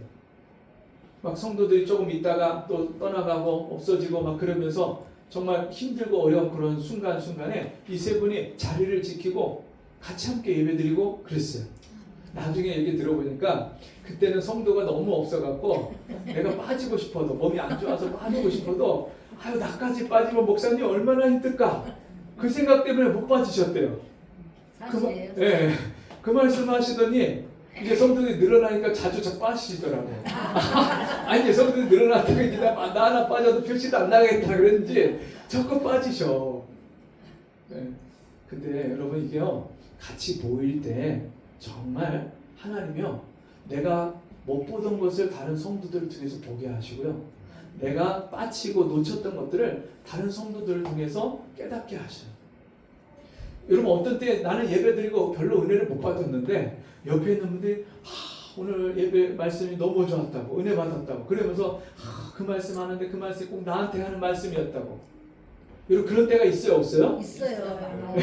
막 성도들이 조금 있다가 또 떠나가고 없어지고 막 그러면서 정말 힘들고 어려운 그런 순간순간에 이 세 분이 자리를 지키고 같이 함께 예배드리고 그랬어요. 나중에 얘기 들어보니까 그때는 성도가 너무 없어갖고 내가 빠지고 싶어도 몸이 안 좋아서 빠지고 싶어도 아유 나까지 빠지면 목사님 얼마나 힘들까 그 생각 때문에 못 빠지셨대요. 사실이에요. 그 말씀 하시더니 이제 성도들이 늘어나니까 자주 빠지시더라고요. 아니 이제 성도들이 늘어났다가 이제 나 하나 빠져도 표시도 안 나겠다 그랬는지 자꾸 빠지셔. 근데 여러분 이게요 같이 모일 때 정말 하나님이요 내가 못 보던 것을 다른 성도들을 통해서 보게 하시고요 내가 빠치고 놓쳤던 것들을 다른 성도들을 통해서 깨닫게 하셔요. 여러분 어떤 때 나는 예배드리고 별로 은혜를 못 받았는데 옆에 있는 분들이 오늘 예배 말씀이 너무 좋았다고 은혜 받았다고 그러면서 그 말씀 하는데 그 말씀이 꼭 나한테 하는 말씀이었다고. 여러분 그런 때가 있어요 없어요? 있어요.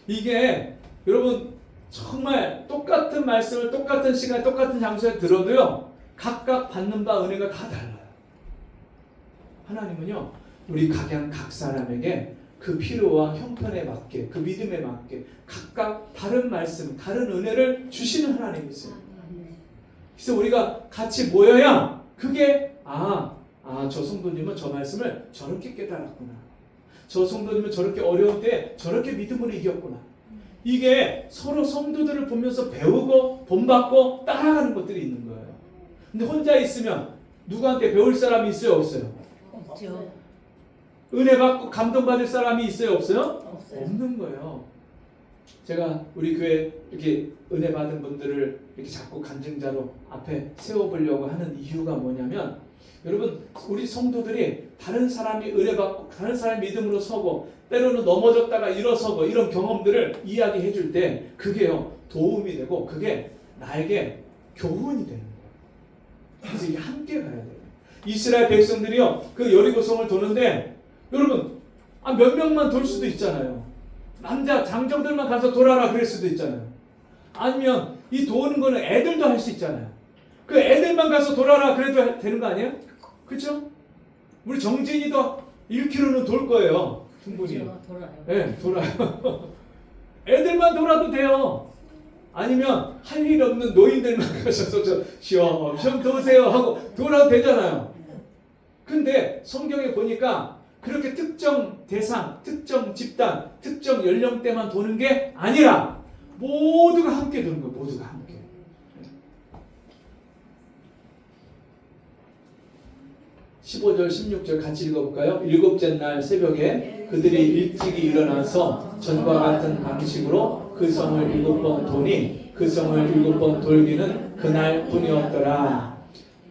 이게 여러분 정말 똑같은 말씀을 똑같은 시간에 똑같은 장소에 들어도요 각각 받는 바 은혜가 다 달라요. 하나님은요 우리 각양 각 사람에게 그 필요와 형편에 맞게 그 믿음에 맞게 각각 다른 말씀 다른 은혜를 주시는 하나님이세요. 그래서 우리가 같이 모여야 그게 저 성도님은 저 말씀을 저렇게 깨달았구나. 저 성도님은 저렇게 어려울 때 저렇게 믿음으로 이겼구나. 이게 서로 성도들을 보면서 배우고 본받고 따라가는 것들이 있는 거예요. 근데 혼자 있으면 누구한테 배울 사람이 있어요 없어요? 없죠. 은혜 받고 감동받을 사람이 있어요 없어요? 없어요. 없는 거예요. 제가 우리 교회 이렇게 은혜 받은 분들을 이렇게 자꾸 간증자로 앞에 세워보려고 하는 이유가 뭐냐면 여러분 우리 성도들이 다른 사람이 은혜 받고 다른 사람이 믿음으로 서고 때로는 넘어졌다가 일어서고 이런 경험들을 이야기해 줄 때 그게요 도움이 되고 그게 나에게 교훈이 되는 거예요. 그래서 이게 함께 가야 돼요. 이스라엘 백성들이요 그 여리고성을 도는데 여러분 몇 명만 돌 수도 있잖아요. 남자 장정들만 가서 돌아라 그럴 수도 있잖아요. 아니면 이 도는 거는 애들도 할 수 있잖아요. 그 애들만 가서 돌아라 그래도 되는 거 아니에요? 그렇죠? 우리 정진이도 1km는 돌 거예요. 충분히. 그렇죠. 돌아요. 네, 돌아요. 애들만 돌아도 돼요. 아니면 할 일 없는 노인들만 가셔서 시험 도세요 하고 돌아도 되잖아요. 근데 성경에 보니까 그렇게 특정 대상, 특정 집단, 특정 연령대만 도는 게 아니라 모두가 함께 도는 거예요. 모두가 함께. 15절, 16절 같이 읽어볼까요? 일곱째 날 새벽에 그들이 일찍이 일어나서 전과 같은 방식으로 그 성을 7번 도니 그 성을 7번 돌기는 그날 뿐이었더라.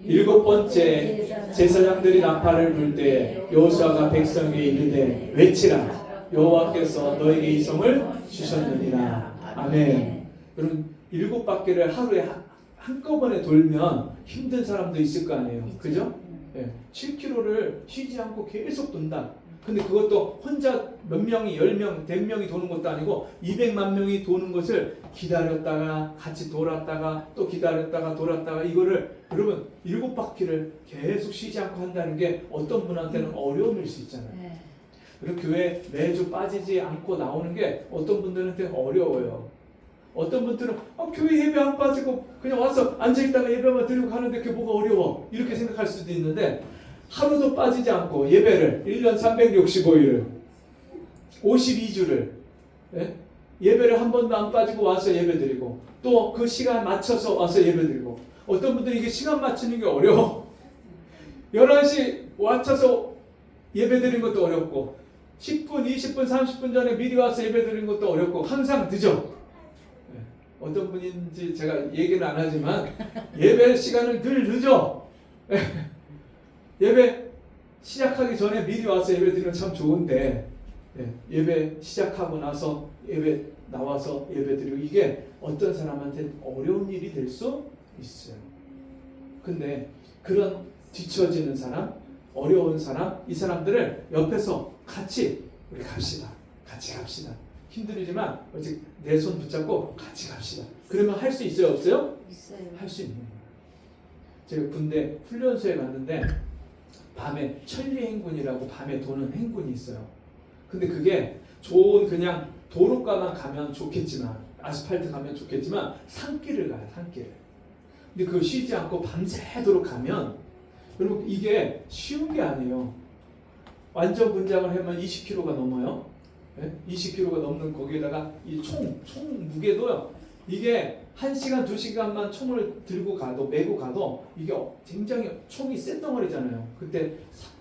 7번째 제사장들이 나팔을 불 때 여호수아가 백성에게 이르되 외치라 여호와께서 너에게 이 성을 주셨느니라. 아멘. 여러분 7바퀴를 하루에 한꺼번에 돌면 힘든 사람도 있을 거 아니에요. 그죠? 7km를 쉬지 않고 계속 돈다. 근데 그것도 혼자 몇 명이 10명, 100명이 도는 것도 아니고 200만 명이 도는 것을 기다렸다가 같이 돌았다가 또 기다렸다가 돌았다가 이거를 여러분 7바퀴를 계속 쉬지 않고 한다는 게 어떤 분한테는 어려움일 수 있잖아요. 네. 그리고 교회 매주 빠지지 않고 나오는 게 어떤 분들한테 어려워요. 어떤 분들은 교회 예배 안 빠지고 그냥 와서 앉아있다가 예배만 드리고 가는데 그게 뭐가 어려워 이렇게 생각할 수도 있는데, 하루도 빠지지 않고 예배를 1년 365일을 52주를 예배를 한 번도 안 빠지고 와서 예배드리고, 또 그 시간 맞춰서 와서 예배드리고, 어떤 분들은 이게 시간 맞추는 게 어려워. 11시 맞춰서 예배드리는 것도 어렵고, 10분, 20분, 30분 전에 미리 와서 예배드리는 것도 어렵고, 항상 늦어. 어떤 분인지 제가 얘기는 안 하지만 예배 시간을 늘 늦어. 예배 시작하기 전에 미리 와서 예배 드리면 참 좋은데, 예배 시작하고 나서 예배 나와서 예배 드리고, 이게 어떤 사람한테 어려운 일이 될 수 있어요. 근데 그런 뒤처지는 사람, 어려운 사람, 이 사람들을 옆에서 같이 우리 갑시다. 같이 갑시다. 힘들지만 내 손 붙잡고 같이 갑시다. 그러면 할 수 있어요, 없어요? 있어요. 할 수 있는 거예요. 제가 군대 훈련소에 갔는데 밤에 천리 행군이라고 밤에 도는 행군이 있어요. 근데 그게 좋은 그냥 도로가만 가면 좋겠지만, 아스팔트 가면 좋겠지만 산길을 가요, 산길. 근데 그걸 쉬지 않고 밤새도록 가면, 여러분 이게 쉬운 게 아니에요. 완전 분장을 하면 20kg가 넘어요. 20kg가 넘는 거기에다가 이 총 무게도요. 이게 1시간, 2시간만 총을 들고 가도, 메고 가도 이게 굉장히 총이 센 덩어리잖아요. 그때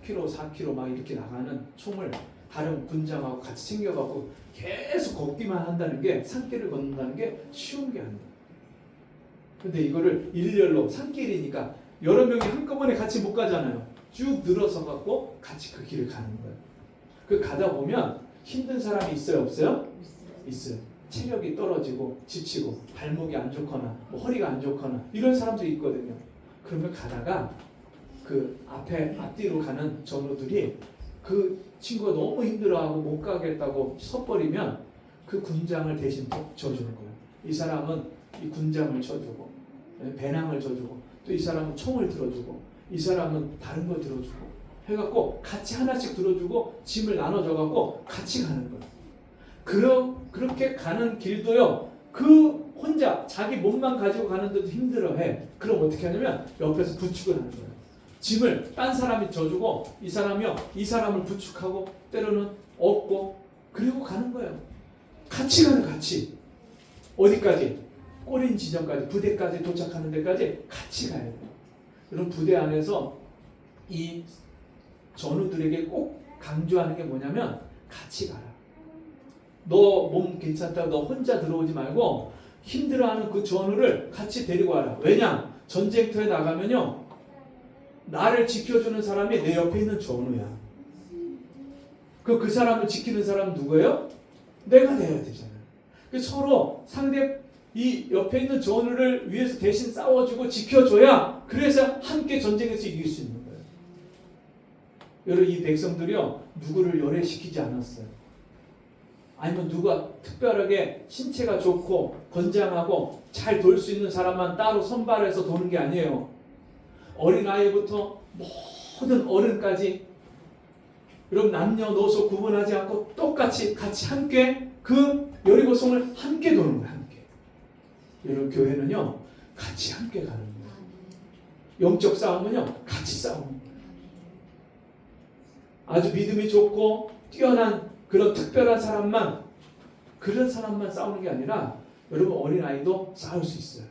3kg, 4kg 막 이렇게 나가는 총을 다른 군장하고 같이 챙겨가고 계속 걷기만 한다는 게, 산길을 걷는다는 게 쉬운 게 아니에요. 근데 이거를 일렬로, 산길이니까 여러 명이 한꺼번에 같이 못 가잖아요. 쭉 늘어서 갖고 같이 그 길을 가는 거예요. 그 가다 보면 힘든 사람이 있어요, 없어요? 있어요. 체력이 떨어지고 지치고 발목이 안 좋거나 뭐 허리가 안 좋거나 이런 사람들이 있거든요. 그러면 가다가 그 앞뒤로 가는 전우들이 그 친구가 너무 힘들어하고 못 가겠다고 서버리면 그 군장을 대신 줘주는 거예요. 이 사람은 이 군장을 쳐주고 배낭을 줘주고, 또 이 사람은 총을 들어주고, 이 사람은 다른 걸 들어주고 해갖고 같이 하나씩 들어주고 짐을 나눠줘갖고 같이 가는 거예요. 그렇게 가는 길도요, 그 혼자 자기 몸만 가지고 가는데도 힘들어해. 그럼 어떻게 하냐면 옆에서 부축을 하는 거예요. 짐을 딴 사람이 져주고, 이 사람이요 이 사람을 부축하고 때로는 업고, 그리고 가는 거예요. 같이 가는, 같이 어디까지? 꼬린 지점까지, 부대까지 도착하는 데까지 같이 가야 돼요. 그럼 부대 안에서 이 전우들에게 꼭 강조하는 게 뭐냐면 같이 가라. 너 몸 괜찮다고 너 혼자 들어오지 말고 힘들어하는 그 전우를 같이 데리고 와라. 왜냐? 전쟁터에 나가면요, 나를 지켜주는 사람이 내 옆에 있는 전우야. 그 사람을 지키는 사람은 누구예요? 내가 돼야 되잖아요. 서로 상대 이 옆에 있는 전우를 위해서 대신 싸워주고 지켜줘야, 그래서 함께 전쟁에서 이길 수 있는 거예요. 여러분 이 백성들이요, 누구를 열애시키지 않았어요. 아니면 누가 특별하게 신체가 좋고 건장하고 잘 돌 수 있는 사람만 따로 선발해서 도는 게 아니에요. 어린아이부터 모든 어른까지, 여러분 남녀노소 구분하지 않고 똑같이 같이 함께 그 여리고성을 함께 도는 거예요. 함께. 여러분 교회는요 같이 함께 가는 거예요. 영적 싸움은요 같이 싸우는 거예요. 아주 믿음이 좋고 뛰어난 그런 특별한 사람만, 그런 사람만 싸우는 게 아니라 여러분 어린아이도 싸울 수 있어요.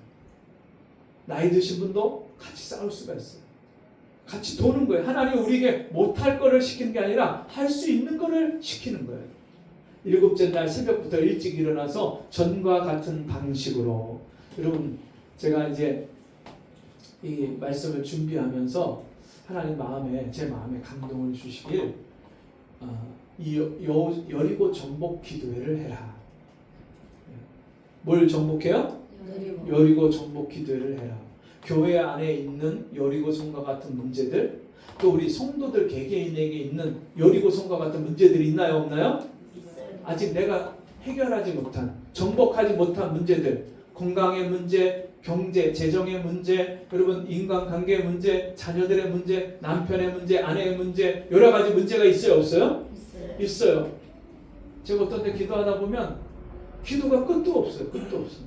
나이 드신 분도 같이 싸울 수가 있어요. 같이 도는 거예요. 하나님이 우리에게 못할 거를 시키는 게 아니라 할 수 있는 거를 시키는 거예요. 7째 날 새벽부터 일찍 일어나서 전과 같은 방식으로, 여러분 제가 이제 이 말씀을 준비하면서 하나님 제 마음에 감동을 주시길, 이 여리고 정복 기도회를 해라. 뭘 정복해요? 여리고 정복 기도회를 해라. 교회 안에 있는 여리고성과 같은 문제들, 또 우리 성도들 개개인에게 있는 여리고성과 같은 문제들이 있나요, 없나요? 아직 내가 해결하지 못한, 정복하지 못한 문제들, 건강의 문제, 경제, 재정의 문제, 여러분 인간관계의 문제, 자녀들의 문제, 남편의 문제, 아내의 문제, 여러 가지 문제가 있어요, 없어요? 있어요. 있어요. 제가 어떤 때 기도하다 보면 기도가 끝도 없어요. 끝도 없어요.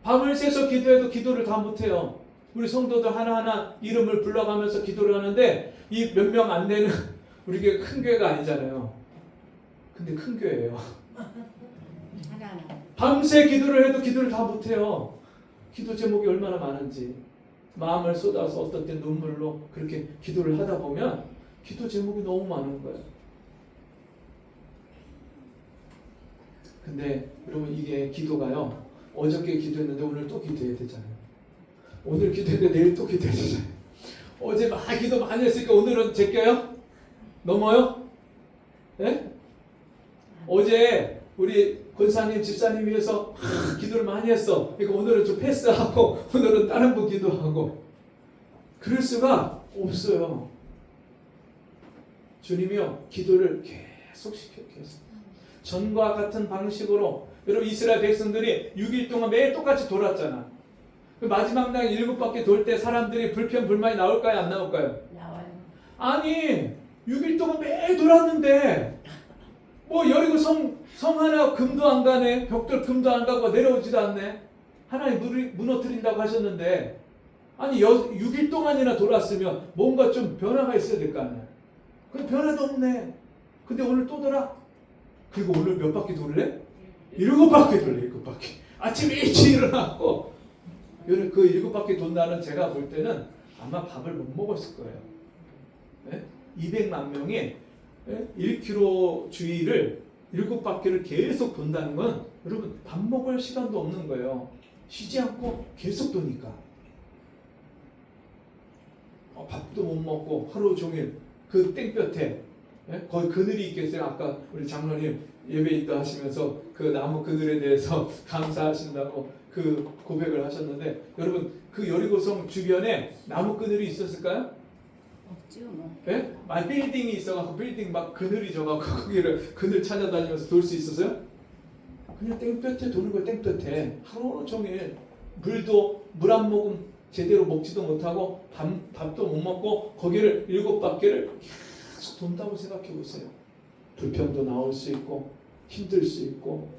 밤을 새서 기도해도 기도를 다 못해요. 우리 성도들 하나하나 이름을 불러가면서 기도를 하는데 이 몇 명 안 되는 우리 교회 큰 교회가 아니잖아요. 근데 큰 교회예요. 하나하나. 밤새 기도를 해도 기도를 다 못해요. 기도 제목이 얼마나 많은지 마음을 쏟아서 어떤 때 눈물로 그렇게 기도를 하다 보면 기도 제목이 너무 많은 거예요. 근데 여러분 이게 기도가요. 어저께 기도했는데 오늘 또 기도해야 되잖아요. 오늘 기도했는데 내일 또 기도해야 되잖아요. 어제 막 기도 많이 했으니까 오늘은 제껴요? 넘어요? 네? 어제 우리 권사님, 집사님 위해서 기도를 많이 했어. 그러니까 오늘은 좀 패스하고 오늘은 다른 분 기도하고 그럴 수가 없어요. 주님이요 기도를 계속 시켜 계속. 전과 같은 방식으로 여러분 이스라엘 백성들이 6일 동안 매일 똑같이 돌았잖아. 그 마지막 날 7바퀴 돌 때 사람들이 불평 불만이 나올까요 안 나올까요? 나와요. 아니 6일 동안 매일 돌았는데 뭐 여리고 성 하나 금도 안 가네. 벽돌 금도 안 가고 내려오지도 않네. 하나님 무너뜨린다고 하셨는데 아니 6일 동안이나 돌았으면 뭔가 좀 변화가 있어야 될 거 아니야. 근데 변화도 없네. 근데 오늘 또 돌아. 그리고 오늘 몇 바퀴 돌래? 7바퀴 돌래. 7바퀴. 아침에 일찍 일어났고 그 7바퀴 돈다는 제가 볼 때는 아마 밥을 못 먹었을 거예요. 네? 200만 명이 1km 주위를 7바퀴를 계속 돈다는 건 여러분 밥 먹을 시간도 없는 거예요. 쉬지 않고 계속 도니까. 밥도 못 먹고 하루 종일 그 땡볕에 거의 그늘이 있겠어요. 아까 우리 장로님 예배인도 하시면서 그 나무 그늘에 대해서 감사하신다고 그 고백을 하셨는데 여러분 그 여리고성 주변에 나무 그늘이 있었을까요? 없죠 뭐. 예? 막 빌딩이 있어갖고 빌딩 막 그늘이 져갖고 거기를 그늘 찾아다니면서 돌 수 있었어요? 그냥 땡볕에 도는 거예요. 땡볕에 하루 종일 물 한 모금 제대로 먹지도 못하고 밥도 못 먹고 거기를 7바퀴를 계속 돈다고 생각해 보세요. 불평도 나올 수 있고 힘들 수 있고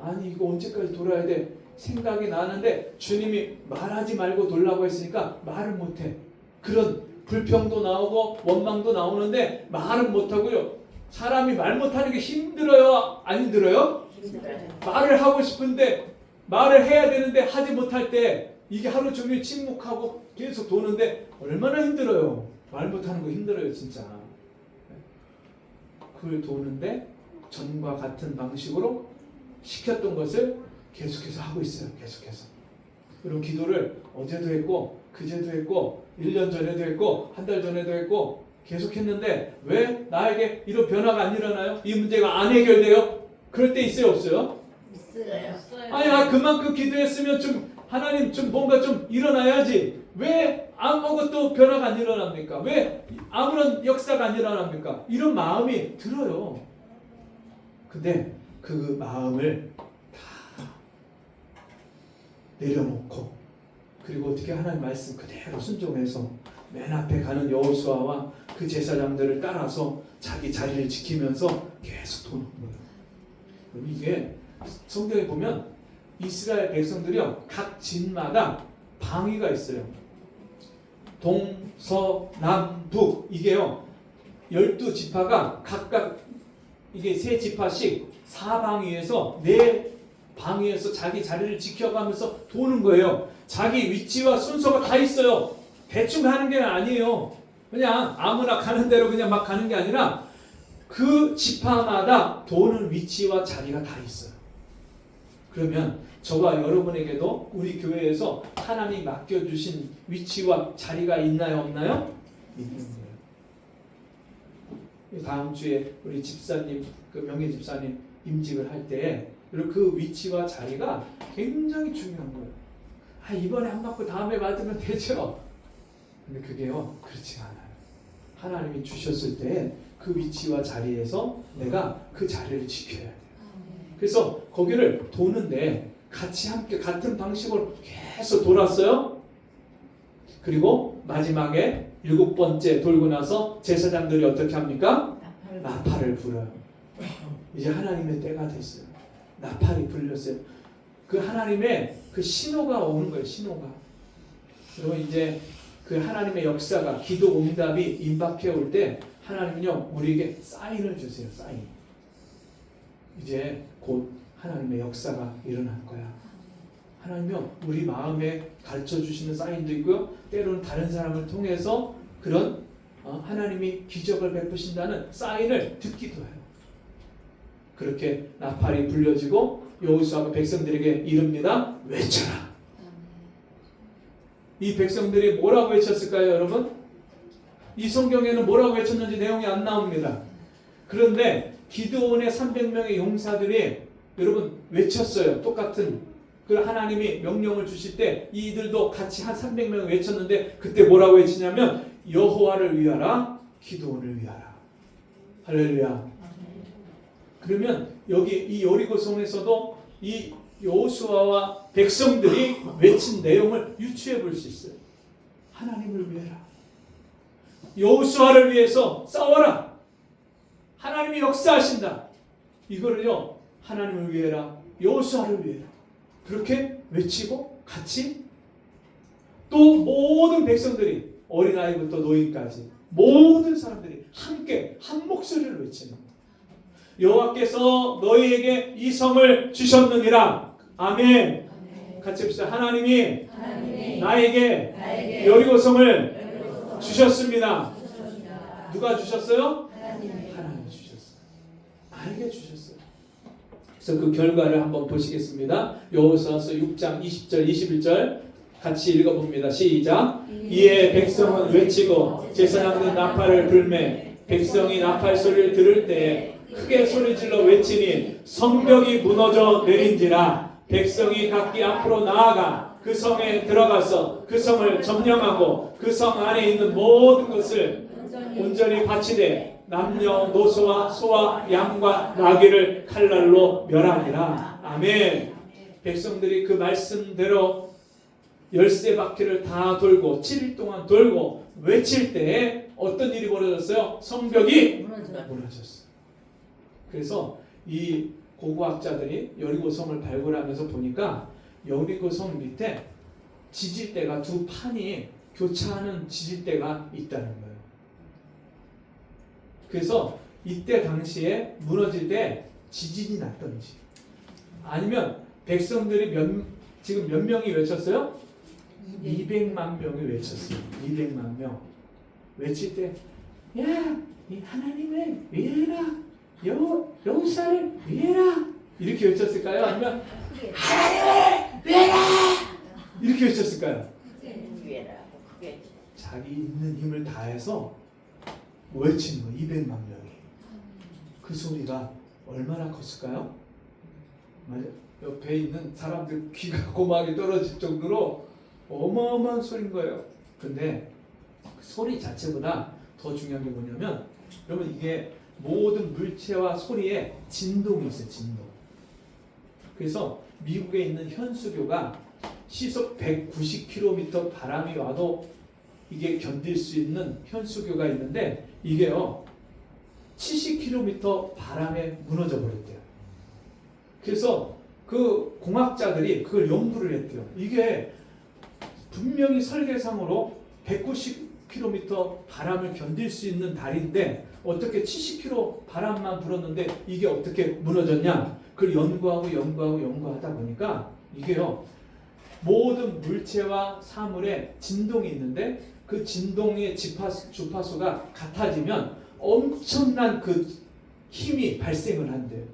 아니 이거 언제까지 돌아야 돼 생각이 나는데 주님이 말하지 말고 돌라고 했으니까 말을 못해. 그런 불평도 나오고 원망도 나오는데 말은 못하고요. 사람이 말 못하는 게 힘들어요? 안 힘들어요? 힘들어요. 말을 하고 싶은데 말을 해야 되는데 하지 못할 때 이게 하루 종일 침묵하고 계속 도는데 얼마나 힘들어요. 말 못하는 거 힘들어요 진짜. 그걸 도는데 전과 같은 방식으로 시켰던 것을 계속해서 하고 있어요. 계속해서. 그럼 기도를 어제도 했고 그제도 했고 1년 전에도 했고 한 달 전에도 했고 계속 했는데 왜 나에게 이런 변화가 안 일어나요? 이 문제가 안 해결돼요? 그럴 때 있어요 없어요? 있어요. 아니 그만큼 기도했으면 좀 하나님 좀 뭔가 좀 일어나야지. 왜 아무것도 변화가 안 일어납니까? 왜 아무런 역사가 안 일어납니까? 이런 마음이 들어요. 근데 그 마음을 다 내려놓고 그리고 어떻게 하나님 말씀 그대로 순종해서 맨 앞에 가는 여호수아와 그 제사장들을 따라서 자기 자리를 지키면서 계속 도는 거예요. 이게 성경에 보면 이스라엘 백성들이요 각 진마다 방위가 있어요. 동서남북 이게요 12지파가 각각 이게 3지파씩 4방위에서 4방위에서 자기 자리를 지켜가면서 도는 거예요. 자기 위치와 순서가 다 있어요. 대충 하는 게 아니에요. 그냥 아무나 가는 대로 그냥 막 가는 게 아니라 그 지파마다 도는 위치와 자리가 다 있어요. 그러면 저와 여러분에게도 우리 교회에서 하나님이 맡겨주신 위치와 자리가 있나요 없나요? 있는 거예요. 다음 주에 우리 집사님 그 명예 집사님 임직을 할 때 그 위치와 자리가 굉장히 중요한 거예요. 이번에 안 받고 다음에 받으면 되죠. 근데 그게요 그렇지가 않아요. 하나님이 주셨을 때 그 위치와 자리에서 내가 그 자리를 지켜야 돼요. 그래서 거기를 도는데 같이 함께 같은 방식으로 계속 돌았어요. 그리고 마지막에 7번째 돌고 나서 제사장들이 어떻게 합니까? 나팔을 불어요. 이제 하나님의 때가 됐어요. 나팔이 불렸어요. 그 하나님의 그 신호가 오는 거예요. 신호가. 그리고 이제 그 하나님의 역사가 기도 응답이 임박해 올 때 하나님은요 우리에게 사인을 주세요. 사인. 이제 곧 하나님의 역사가 일어날 거야. 하나님은 우리 마음에 가르쳐 주시는 사인도 있고요. 때로는 다른 사람을 통해서 그런 하나님이 기적을 베푸신다는 사인을 듣기도 해요. 그렇게 나팔이 불려지고 여호수아가 백성들에게 이릅니다. 외쳐라. 이 백성들이 뭐라고 외쳤을까요, 여러분? 이 성경에는 뭐라고 외쳤는지 내용이 안 나옵니다. 그런데 기드온의 300명의 용사들이 여러분 외쳤어요. 똑같은 그 하나님이 명령을 주실 때 이들도 같이 한 300명을 외쳤는데 그때 뭐라고 외치냐면 여호와를 위하라, 기드온을 위하라. 할렐루야. 그러면 여기 이 여리고성에서도 이 여호수아와 백성들이 외친 내용을 유추해 볼 수 있어요. 하나님을 위해라. 여호수아를 위해서 싸워라. 하나님이 역사하신다. 이거를요 하나님을 위해라, 여호수아를 위해라. 그렇게 외치고 같이 또 모든 백성들이 어린아이부터 노인까지 모든 사람들이 함께 한 목소리를 외치는 거예요. 여호와께서 너희에게 이 성을 주셨느니라. 아멘. 같이 합시다. 하나님이 나에게 여리고성을 주셨습니다. 누가 주셨어요? 하나님이 주셨어요. 나에게 주셨어요. 그래서 그 결과를 한번 보시겠습니다. 여호수아서 6장 20절 21절 같이 읽어봅니다. 시작. 이에 백성은 외치고 제사장은 나팔을 불매 백성이 나팔 소리를 들을 때에 크게 소리질러 외치니 성벽이 무너져 내린지라. 백성이 각기 앞으로 나아가 그 성에 들어가서 그 성을 점령하고 그 성 안에 있는 모든 것을 온전히 바치되 남녀 노소와 소와 양과 나귀를 칼날로 멸하니라. 아멘. 백성들이 그 말씀대로 열세 바퀴를 다 돌고 7일 동안 돌고 외칠 때에 어떤 일이 벌어졌어요? 성벽이 무너졌어요. 그래서 이 고고학자들이 여리고성을 발굴하면서 보니까 여리고성 밑에 지질대가 두 판이 교차하는 지질대가 있다는 거예요. 그래서 이때 당시에 무너질 때 지진이 났던지 아니면 백성들이 지금 몇 명이 외쳤어요? 200만 명이 외쳤어요. 200만 명 외칠 때 야, 이 하나님을 위해라, 여호수아를 위해라 이렇게 외쳤을까요? 아니면 하나님을 위해라 이렇게 외쳤을까요? 자기 있는 힘을 다해서 외치는 거 200만 명이. 그 소리가 얼마나 컸을까요? 옆에 있는 사람들 귀가 고막이 떨어질 정도로 어마어마한 소리인 거예요. 근데 그 소리 자체보다 더 중요한 게 뭐냐면 여러분 이게 모든 물체와 소리에 진동이 있어요. 진동. 그래서 미국에 있는 현수교가 시속 190km 바람이 와도 이게 견딜 수 있는 현수교가 있는데 이게요 70km 바람에 무너져 버렸대요. 그래서 그 공학자들이 그걸 연구를 했대요. 이게 분명히 설계상으로 190km 바람을 견딜 수 있는 다리인데 어떻게 70km 바람만 불었는데 이게 어떻게 무너졌냐? 그걸 연구하다 보니까 이게요 모든 물체와 사물에 진동이 있는데 그 진동의 주파수가 같아지면 엄청난 그 힘이 발생을 한대요.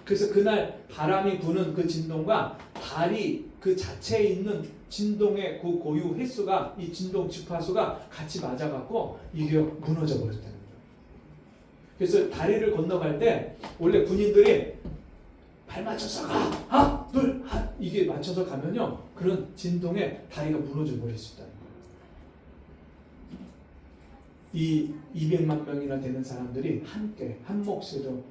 그래서 그날 바람이 부는 그 진동과 다리 그 자체에 있는 진동의 그 고유 횟수가 이 진동 주파수가 같이 맞아갖고 이게 무너져 버렸다는 거예요. 그래서 다리를 건너갈 때 원래 군인들이 발 맞춰서 가! 하나, 둘, 이게 맞춰서 가면요 그런 진동에 다리가 무너져 버릴 수 있다는 거예요. 이 200만 명이나 되는 사람들이 함께 한 목소리로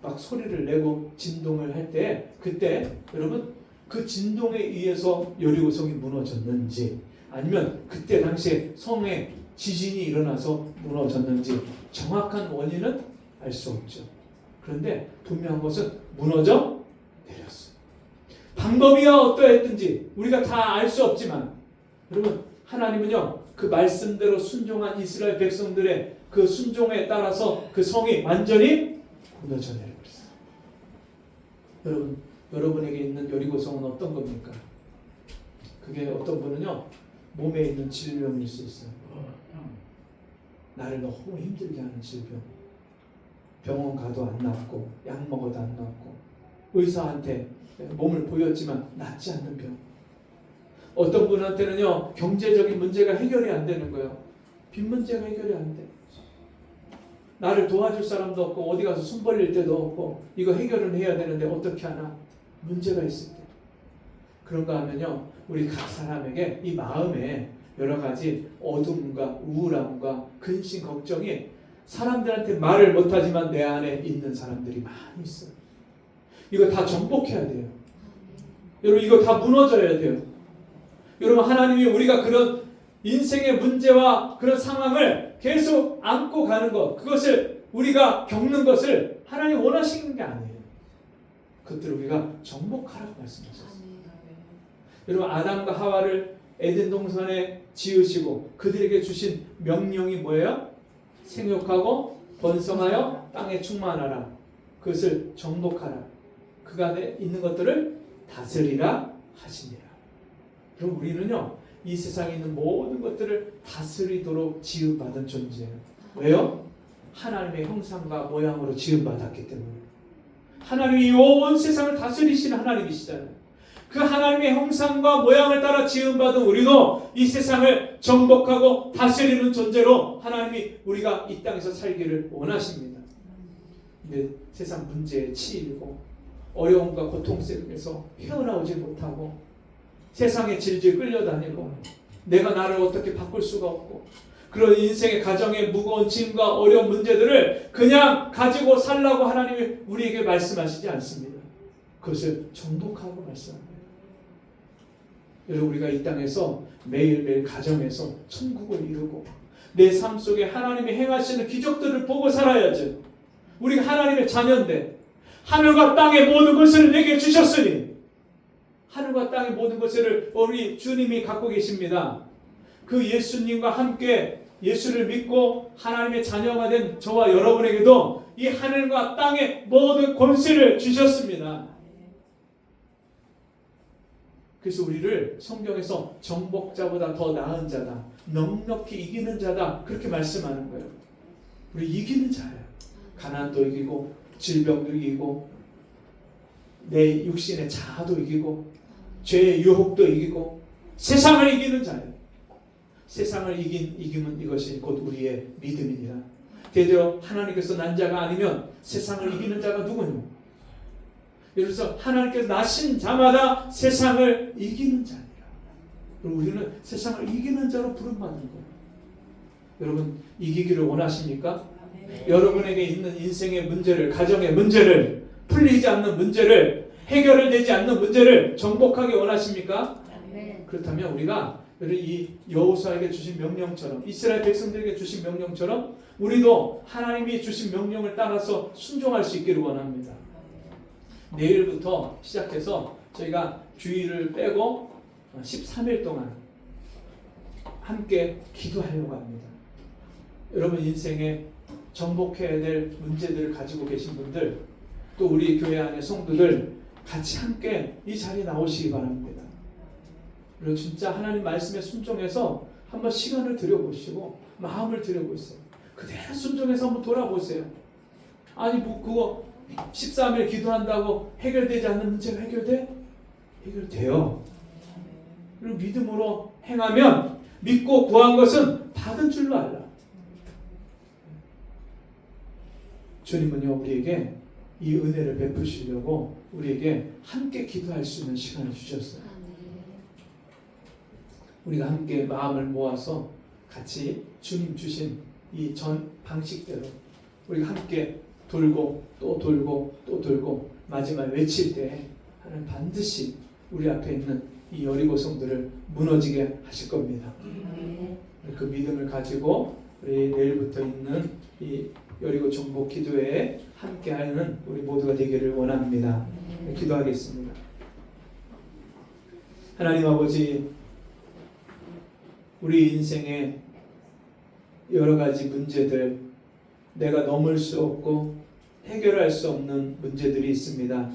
막 소리를 내고 진동을 할 때 그때 여러분 그 진동에 의해서 여리고성이 무너졌는지, 아니면 그때 당시에 성에 지진이 일어나서 무너졌는지 정확한 원인은 알 수 없죠. 그런데 분명한 것은 무너져 내렸어요. 방법이야 어떠했든지 우리가 다 알 수 없지만, 여러분, 하나님은요 그 말씀대로 순종한 이스라엘 백성들의 그 순종에 따라서 그 성이 완전히 무너져 내려버렸어요. 여러분에게 있는 여리고성은 어떤 겁니까? 그게 어떤 분은요 몸에 있는 질병일 수 있어요. 나를 너무 힘들게 하는 질병. 병원 가도 안 낫고, 약 먹어도 안 낫고, 의사한테 몸을 보였지만 낫지 않는 병. 어떤 분한테는요 경제적인 문제가 해결이 안 되는 거예요. 빚 문제가 해결이 안 돼. 나를 도와줄 사람도 없고, 어디 가서 손 벌릴 데도 없고, 이거 해결은 해야 되는데 어떻게 하나? 문제가 있을 때. 그런가 하면요 우리 각 사람에게 이 마음에 여러 가지 어둠과 우울함과 근심, 걱정이 사람들한테 말을 못하지만 내 안에 있는 사람들이 많이 있어요. 이거 다 정복해야 돼요. 여러분, 이거 다 무너져야 돼요. 여러분, 하나님이 우리가 그런 인생의 문제와 그런 상황을 계속 안고 가는 것, 그것을 우리가 겪는 것을 하나님 원하시는 게 아니에요. 그것들을 우리가 정복하라고 말씀하셨어요. 여러분, 아담과 하와를 에덴 동산에 지으시고 그들에게 주신 명령이 뭐예요? 생육하고 번성하여 땅에 충만하라. 그것을 정복하라. 그 안에 있는 것들을 다스리라 하시니라. 그럼 우리는요 이 세상에 있는 모든 것들을 다스리도록 지음받은 존재예요. 왜요? 하나님의 형상과 모양으로 지음받았기 때문에. 하나님이 온 세상을 다스리시는 하나님이시잖아요. 그 하나님의 형상과 모양을 따라 지음받은 우리도 이 세상을 정복하고 다스리는 존재로 하나님이 우리가 이 땅에서 살기를 원하십니다. 근데 세상 문제에 치이고 어려움과 고통 속에서 헤어나오지 못하고 세상에 질질 끌려다니고 내가 나를 어떻게 바꿀 수가 없고 그런 인생의 가정의 무거운 짐과 어려운 문제들을 그냥 가지고 살라고 하나님이 우리에게 말씀하시지 않습니다. 그것을 정복하고 말씀합니다. 여러분, 우리가 이 땅에서 매일매일 가정에서 천국을 이루고 내 삶 속에 하나님이 행하시는 기적들을 보고 살아야죠. 우리가 하나님의 자녀인데 하늘과 땅의 모든 것을 내게 주셨으니 하늘과 땅의 모든 것을 우리 주님이 갖고 계십니다. 그 예수님과 함께 예수를 믿고 하나님의 자녀가 된 저와 여러분에게도 이 하늘과 땅의 모든 권세를 주셨습니다. 그래서 우리를 성경에서 정복자보다 더 나은 자다, 넉넉히 이기는 자다, 그렇게 말씀하는 거예요. 우리 이기는 자예요. 가난도 이기고 질병도 이기고 내 육신의 자아도 이기고 죄의 유혹도 이기고 세상을 이기는 자예요. 세상을 이기면 이것이 곧 우리의 믿음이니라. 대대로 하나님께서 난 자가 아니면 세상을 이기는 자가 누구냐? 그래서 하나님께서 나신 자마다 세상을 이기는 자니라. 그리고 우리는 세상을 이기는 자로 부름받는 거예요. 여러분, 이기기를 원하십니까? 네. 여러분에게 있는 인생의 문제를, 가정의 문제를, 풀리지 않는 문제를, 해결되지 않는 문제를 정복하기 원하십니까? 네. 그렇다면 우리가 이 여호수아에게 주신 명령처럼, 이스라엘 백성들에게 주신 명령처럼 우리도 하나님이 주신 명령을 따라서 순종할 수 있기를 원합니다. 내일부터 시작해서 저희가 주일을 빼고 13일 동안 함께 기도하려고 합니다. 여러분 인생에 정복해야 될 문제들을 가지고 계신 분들, 또 우리 교회 안의 성도들 같이 함께 이 자리에 나오시기 바랍니다. 그리고 진짜 하나님 말씀에 순종해서 한번 시간을 들여보시고 마음을 들여보세요. 그대로 순종해서 한번 돌아보세요. 아니 뭐 그거 13일 기도한다고 해결되지 않는 문제가 해결돼? 해결돼요. 그리고 믿음으로 행하면 믿고 구한 것은 받은 줄로 알라. 주님은요 우리에게 이 은혜를 베푸시려고 우리에게 함께 기도할 수 있는 시간을 주셨어요. 우리가 함께 마음을 모아서 같이 주님 주신 이 전 방식대로 우리가 함께 돌고 또 돌고 또 돌고 마지막에 외칠 때 하나님 반드시 우리 앞에 있는 이 여리고 성들을 무너지게 하실 겁니다. 그 믿음을 가지고 우리 내일부터 있는 이 여리고 정복 기도회에 함께하는 우리 모두가 되기를 원합니다. 기도하겠습니다. 하나님 아버지, 우리 인생에 여러 가지 문제들, 내가 넘을 수 없고 해결할 수 없는 문제들이 있습니다.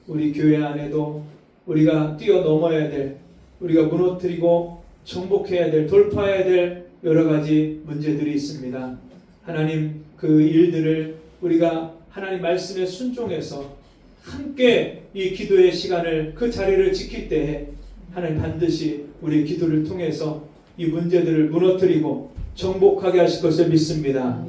우리 교회 안에도 우리가 뛰어넘어야 될, 우리가 무너뜨리고 정복해야 될, 돌파해야 될 여러 가지 문제들이 있습니다. 하나님, 그 일들을 우리가 하나님 말씀에 순종해서 함께 이 기도의 시간을, 그 자리를 지킬 때에 하나님 반드시 우리 기도를 통해서 이 문제들을 무너뜨리고 정복하게 하실 것을 믿습니다.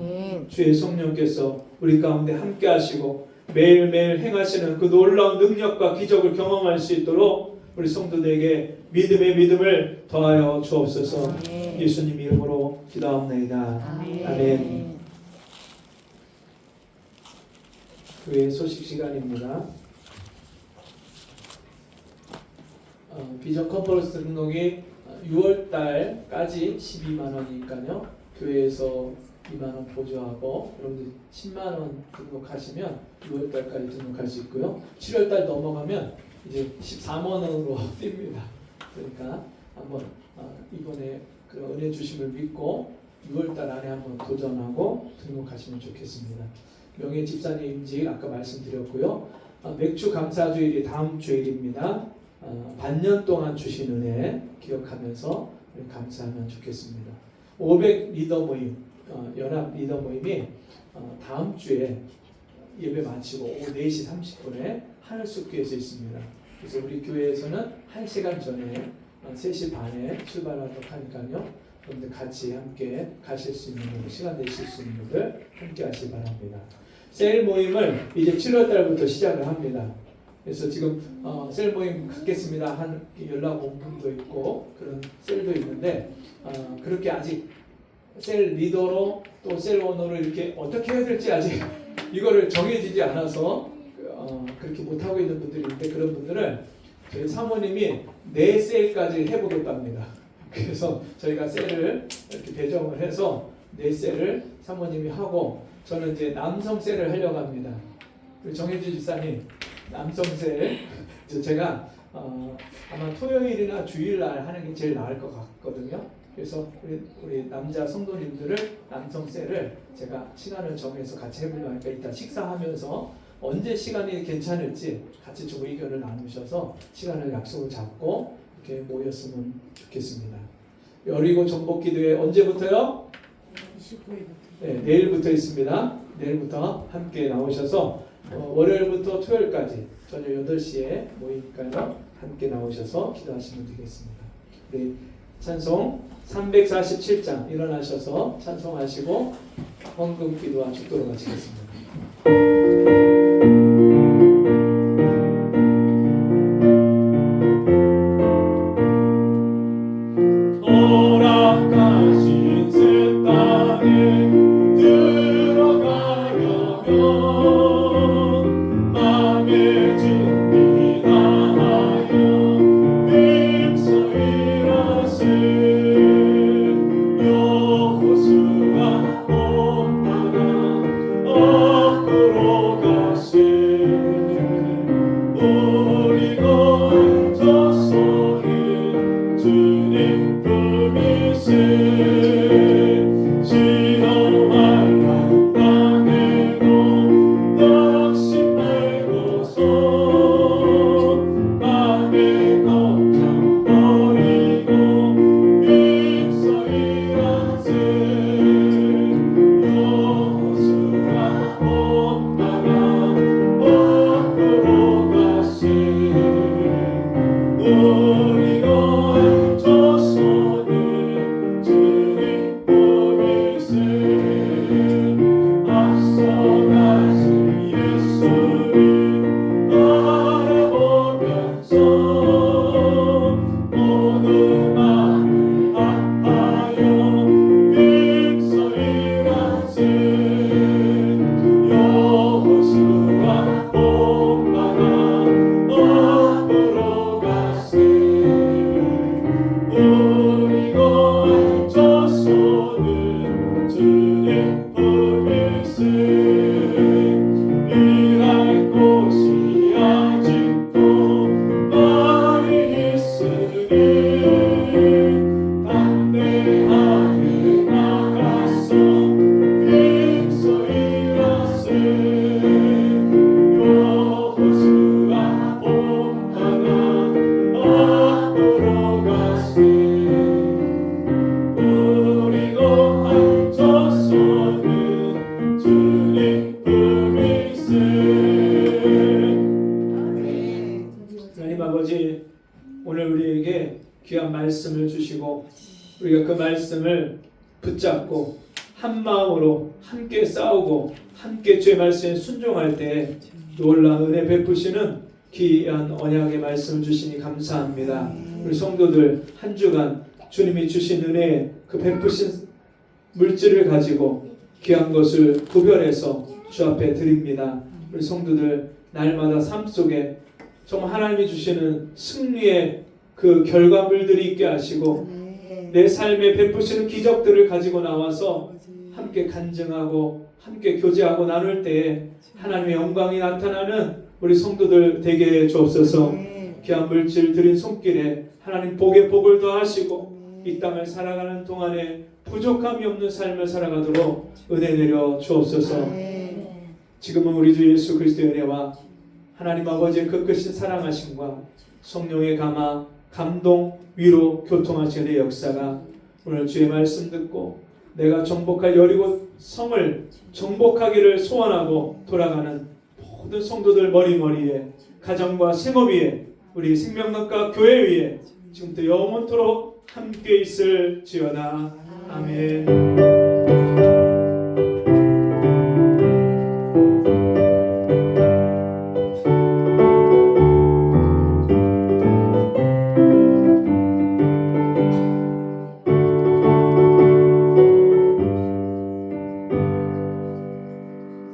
주의 성령께서 우리 가운데 함께 하시고 매일매일 행하시는 그 놀라운 능력과 기적을 경험할 수 있도록 우리 성도들에게 믿음의 믿음을 더하여 주옵소서. 예수님 이름으로 기도합니다. 아멘. 교회 소식 시간입니다. 비전 컨퍼런스 등록이 6월달까지 12만 원이니까요. 교회에서 2만 원 보조하고 여러분들 10만 원 등록하시면 6월달까지 등록할 수 있고요. 7월달 넘어가면 이제 14만 원으로 뜁니다. 그러니까 한번 이번에 그 은혜 주심을 믿고 6월달 안에 한번 도전하고 등록하시면 좋겠습니다. 명예 집사님 임직 아까 말씀드렸고요. 맥주 감사주일이 다음 주일입니다. 반년 동안 주신 은혜 기억하면서 감사하면 좋겠습니다. 500 리더 모임, 연합 리더 모임이 다음 주에 예배 마치고 오후 4시 30분에 하늘숲교회에서 있습니다. 그래서 우리 교회에서는 1시간 전에 3시 반에 출발하도록 하니까요. 여러분들 같이 함께 가실 수 있는 분들, 시간 되실 수 있는 분들 함께 하시기 바랍니다. 셀 모임을 이제 7월 달부터 시작을 합니다. 그래서 지금 셀 모임 갖겠습니다 한 연락 온 분도 있고 그런 셀도 있는데 그렇게 아직 셀 리더로 또 셀 오너로 이렇게 어떻게 해야 될지 아직 이거를 정해지지 않아서 그렇게 못하고 있는 분들이 있는데 그런 분들은 저희 사모님이 4셀까지 해보겠답니다. 그래서 저희가 셀을 이렇게 배정을 해서 4셀을 사모님이 하고 저는 이제 남성 셀을 하려고 합니다. 우리 정혜주 집사님 남성셀 제가 아마 토요일이나 주일날 하는 게 제일 나을 것 같거든요. 그래서 우리 남자 성도님들을 남성셀을 제가 시간을 정해서 같이 해보려고 하니까 이따 식사하면서 언제 시간이 괜찮을지 같이 좀 의견을 나누셔서 시간을 약속을 잡고 이렇게 모였으면 좋겠습니다. 여리고 전복기도회 언제부터요? 19일부터. 네, 내일부터 있습니다. 내일부터 함께 나오셔서 월요일부터 토요일까지 저녁 8시에 모이니까요. 함께 나오셔서 기도하시면 되겠습니다. 우리 찬송 347장 일어나셔서 찬송하시고 헌금 기도와 축도로 마치겠습니다. 돌아가신 새 땅에 들어가려면 마음의 준비 다하여 맹세일하세. 여호수아 온 바다 거꾸로 가세. 우리가 졌소니 주님 품이세. 지나갈 땅에도 주시고 우리가 그 말씀을 붙잡고 한 마음으로 함께 싸우고 함께 주의 말씀에 순종할 때 놀라운 은혜 베푸시는 귀한 언약의 말씀을 주시니 감사합니다. 우리 성도들 한 주간 주님이 주신 은혜에 그 베푸신 물질을 가지고 귀한 것을 구별해서 주 앞에 드립니다. 우리 성도들 날마다 삶 속에 정말 하나님이 주시는 승리의 그 결과물들이 있게 하시고 내 삶에 베푸시는 기적들을 가지고 나와서 함께 간증하고 함께 교제하고 나눌 때에 하나님의 영광이 나타나는 우리 성도들 되게 주옵소서. 귀한 물질 드린 손길에 하나님 복에 복을 더하시고 이 땅을 살아가는 동안에 부족함이 없는 삶을 살아가도록 은혜 내려 주옵소서. 지금은 우리 주 예수 그리스도의 은혜와 하나님 아버지의 그 크신 사랑하심과 성령의 감화, 감동, 위로, 교통하시는 역사가 오늘 주의 말씀 듣고 내가 정복할 여리고 성을 정복하기를 소원하고 돌아가는 모든 성도들 머리머리에 가정과 생업 위에 우리 생명학과 교회 위에 지금부터 영원토록 함께 있을지어다. 아멘.